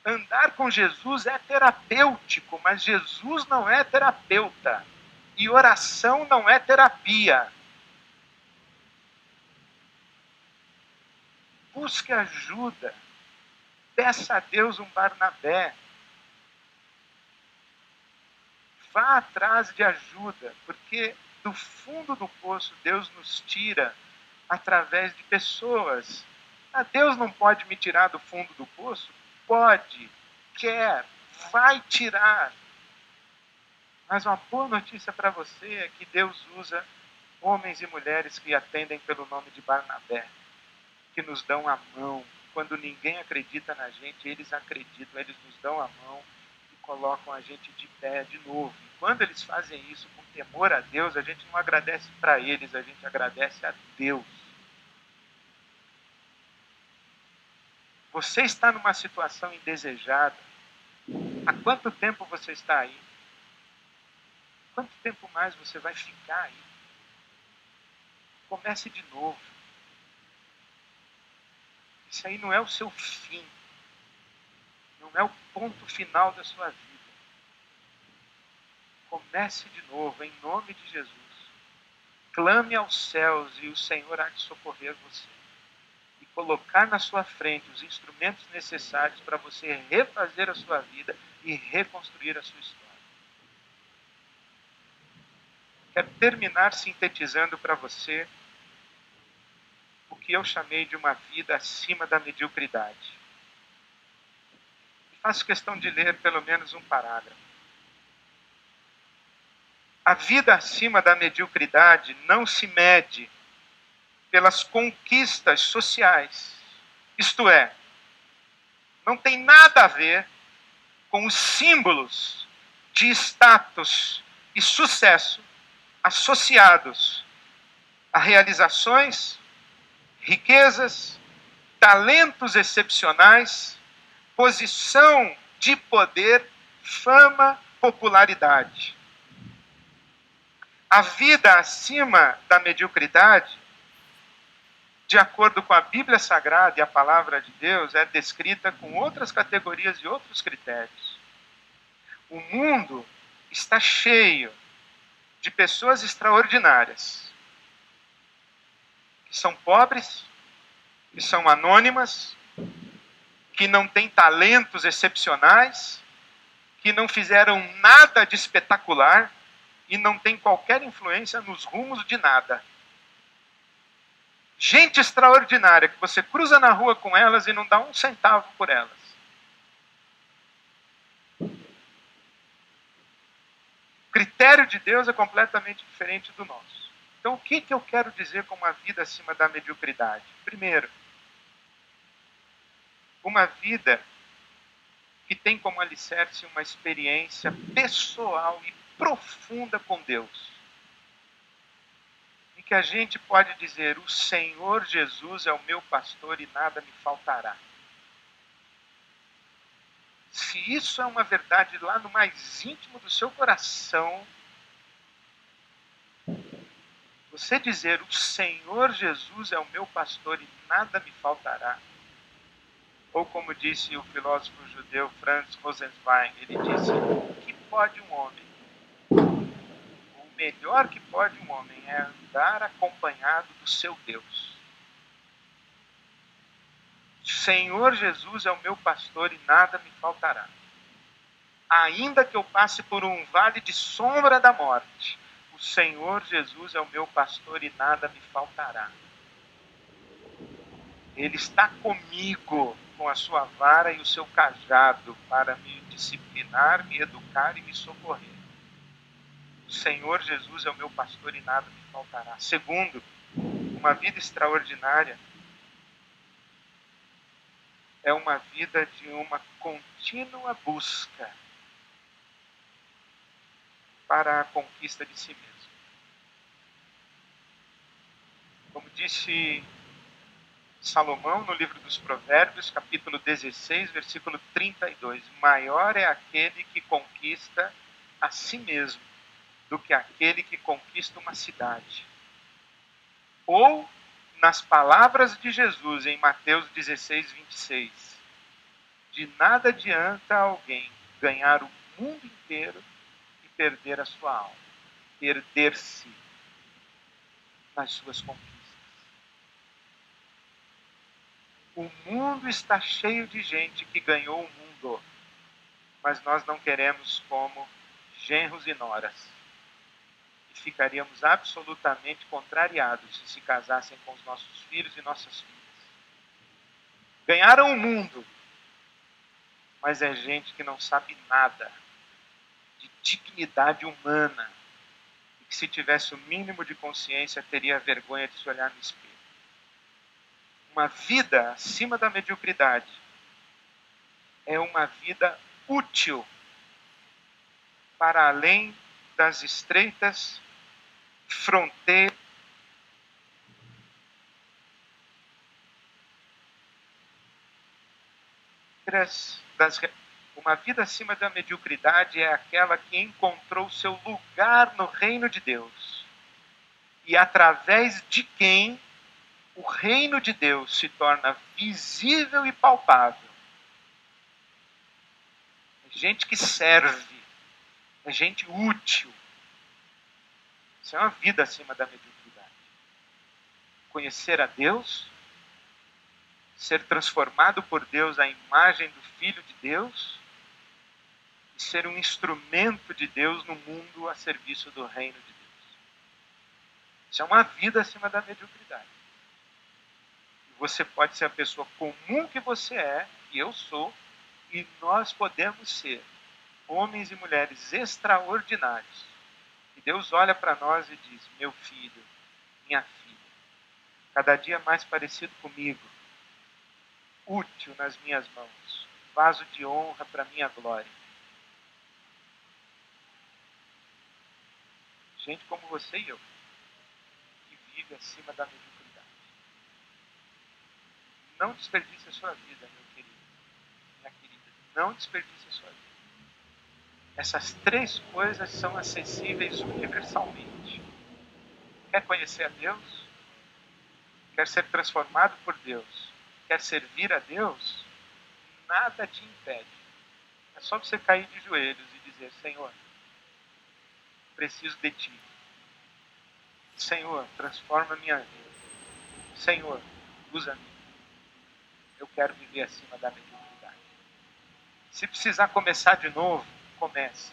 Andar com Jesus é terapêutico, mas Jesus não é terapeuta. E oração não é terapia. Busque ajuda. Peça a Deus um Barnabé. Vá atrás de ajuda, porque do fundo do poço Deus nos tira através de pessoas. Ah, Deus não pode me tirar do fundo do poço? Pode, quer, vai tirar. Mas uma boa notícia para você é que Deus usa homens e mulheres que atendem pelo nome de Barnabé, que nos dão a mão. Quando ninguém acredita na gente, eles acreditam, eles nos dão a mão e colocam a gente de pé de novo. E quando eles fazem isso com temor a Deus, a gente não agradece para eles, a gente agradece a Deus. Você está numa situação indesejada. Há quanto tempo você está aí? Quanto tempo mais você vai ficar aí? Comece de novo. Isso aí não é o seu fim. Não é o ponto final da sua vida. Comece de novo, em nome de Jesus. Clame aos céus e o Senhor há de socorrer você. E colocar na sua frente os instrumentos necessários para você refazer a sua vida e reconstruir a sua história. Quero terminar sintetizando para você o que eu chamei de uma vida acima da mediocridade. Faço questão de ler pelo menos um parágrafo. A vida acima da mediocridade não se mede pelas conquistas sociais. Isto é, não tem nada a ver com os símbolos de status e sucesso associados a realizações, riquezas, talentos excepcionais, posição de poder, fama, popularidade. A vida acima da mediocridade, de acordo com a Bíblia Sagrada e a Palavra de Deus, é descrita com outras categorias e outros critérios. O mundo está cheio de pessoas extraordinárias, que são pobres, que são anônimas, que não têm talentos excepcionais, que não fizeram nada de espetacular e não têm qualquer influência nos rumos de nada. Gente extraordinária que você cruza na rua com elas e não dá um centavo por elas. O critério de Deus é completamente diferente do nosso. Então, o que eu quero dizer com uma vida acima da mediocridade? Primeiro, uma vida que tem como alicerce uma experiência pessoal e profunda com Deus. Em que a gente pode dizer, o Senhor Jesus é o meu pastor e nada me faltará. Se isso é uma verdade lá no mais íntimo do seu coração, você dizer, o Senhor Jesus é o meu pastor e nada me faltará. Ou como disse o filósofo judeu Franz Rosenzweig, ele disse, o que pode um homem? O melhor que pode um homem é andar acompanhado do seu Deus. Senhor Jesus é o meu pastor e nada me faltará. Ainda que eu passe por um vale de sombra da morte, o Senhor Jesus é o meu pastor e nada me faltará. Ele está comigo com a sua vara e o seu cajado para me disciplinar, me educar e me socorrer. O Senhor Jesus é o meu pastor e nada me faltará. Segundo, uma vida extraordinária é uma vida de uma contínua busca para a conquista de si mesmo. Disse Salomão no livro dos Provérbios, capítulo 16, versículo 32. Maior é aquele que conquista a si mesmo do que aquele que conquista uma cidade. Ou, nas palavras de Jesus em Mateus 16, 26, de nada adianta alguém ganhar o mundo inteiro e perder a sua alma, perder-se nas suas conquistas. O mundo está cheio de gente que ganhou o mundo, mas nós não queremos como genros e noras. E ficaríamos absolutamente contrariados se casassem com os nossos filhos e nossas filhas. Ganharam o mundo, mas é gente que não sabe nada de dignidade humana e que, se tivesse o mínimo de consciência, teria vergonha de se olhar no espelho. Uma vida acima da mediocridade é uma vida útil para além das estreitas fronteiras uma vida acima da mediocridade é aquela que encontrou seu lugar no reino de Deus e através de quem o reino de Deus se torna visível e palpável. É gente que serve, é gente útil. Isso é uma vida acima da mediocridade. Conhecer a Deus, ser transformado por Deus à imagem do Filho de Deus e ser um instrumento de Deus no mundo a serviço do reino de Deus. Isso é uma vida acima da mediocridade. Você pode ser a pessoa comum que você é, e eu sou, e nós podemos ser homens e mulheres extraordinários. E Deus olha para nós e diz: meu filho, minha filha, cada dia mais parecido comigo, útil nas minhas mãos, vaso de honra para minha glória. Gente como você e eu, que vive acima da mediocridade. Não desperdice a sua vida, meu querido, minha querida. Não desperdice a sua vida. Essas três coisas são acessíveis universalmente. Quer conhecer a Deus? Quer ser transformado por Deus? Quer servir a Deus? Nada te impede. É só você cair de joelhos e dizer: Senhor, preciso de Ti. Senhor, transforma a minha vida. Senhor, usa-me. Eu quero viver acima da mediocridade. Se precisar começar de novo, comece.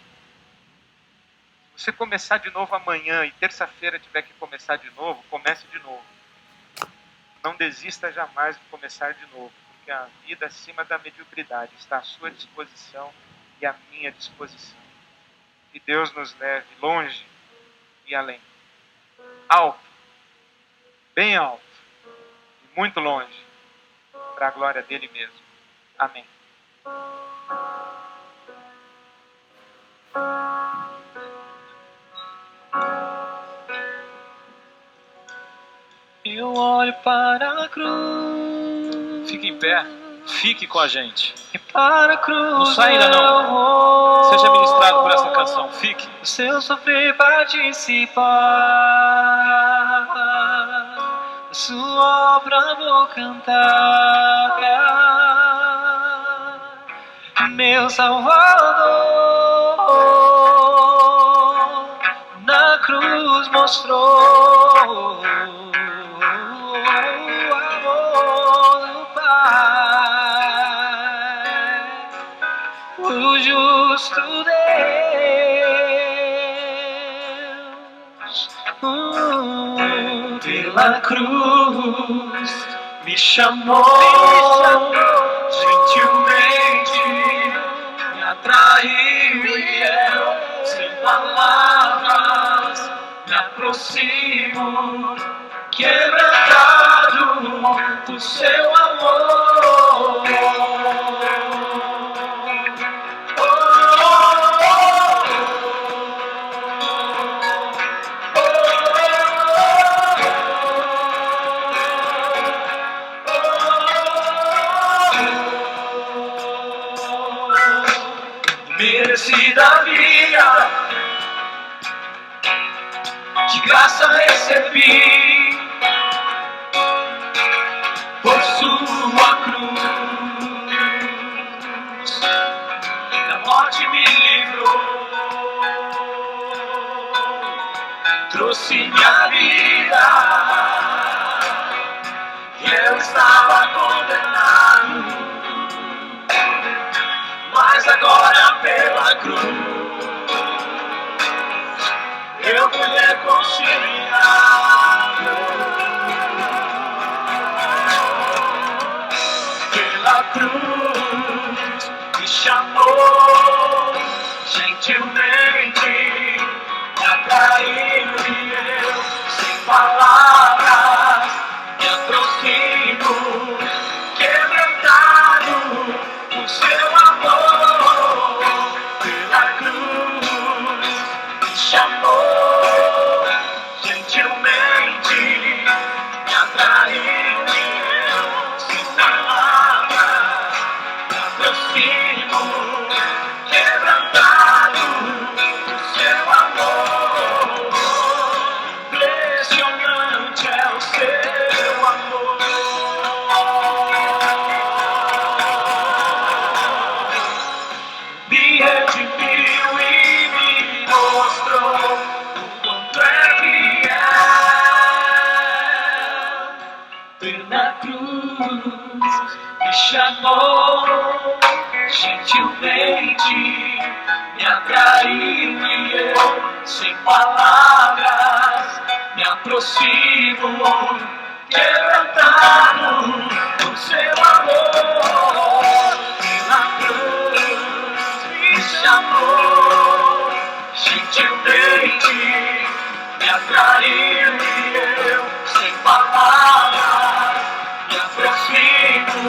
Se você começar de novo amanhã e terça-feira tiver que começar de novo, comece de novo. Não desista jamais de começar de novo, porque a vida acima da mediocridade está à sua disposição e à minha disposição. Que Deus nos leve longe e além. Alto, bem alto e muito longe, para a glória dele mesmo. Amém. Eu olho para a cruz. Fique em pé, fique com a gente. E para a cruz não saia ainda não. Seja ministrado por essa canção, fique. O seu sofrer participar, a sua obra vou cantar. Meu Salvador na cruz mostrou o amor do Pai, o justo Deus pela cruz me chamou gentilmente, me atraiu e eu, sem palavras, me aproximo, quebrantado por seu amor. graça recebi, por sua cruz, da morte me livrou, trouxe minha vida. Eu estava condenado, mas agora pela cruz eu fui reconciliado. Pela cruz me chamou gentilmente, me atraiu e eu, sem palavras, me aproximo, quebrantado por seu amor. Pela cruz me chamou gentilmente, me atraiu e eu, sem palavras, me aproximo, quebrantado por seu amor. Impressionante é o seu amor. Me redimiu e me mostrou o quanto é fiel. Pela cruz me chamou gentilmente, me atraiu e eu, sem palavras, me aproximo, quebrantado por seu amor. Pela cruz me chamou gentilmente, me atraiu e eu, sem palavras, me aproximo,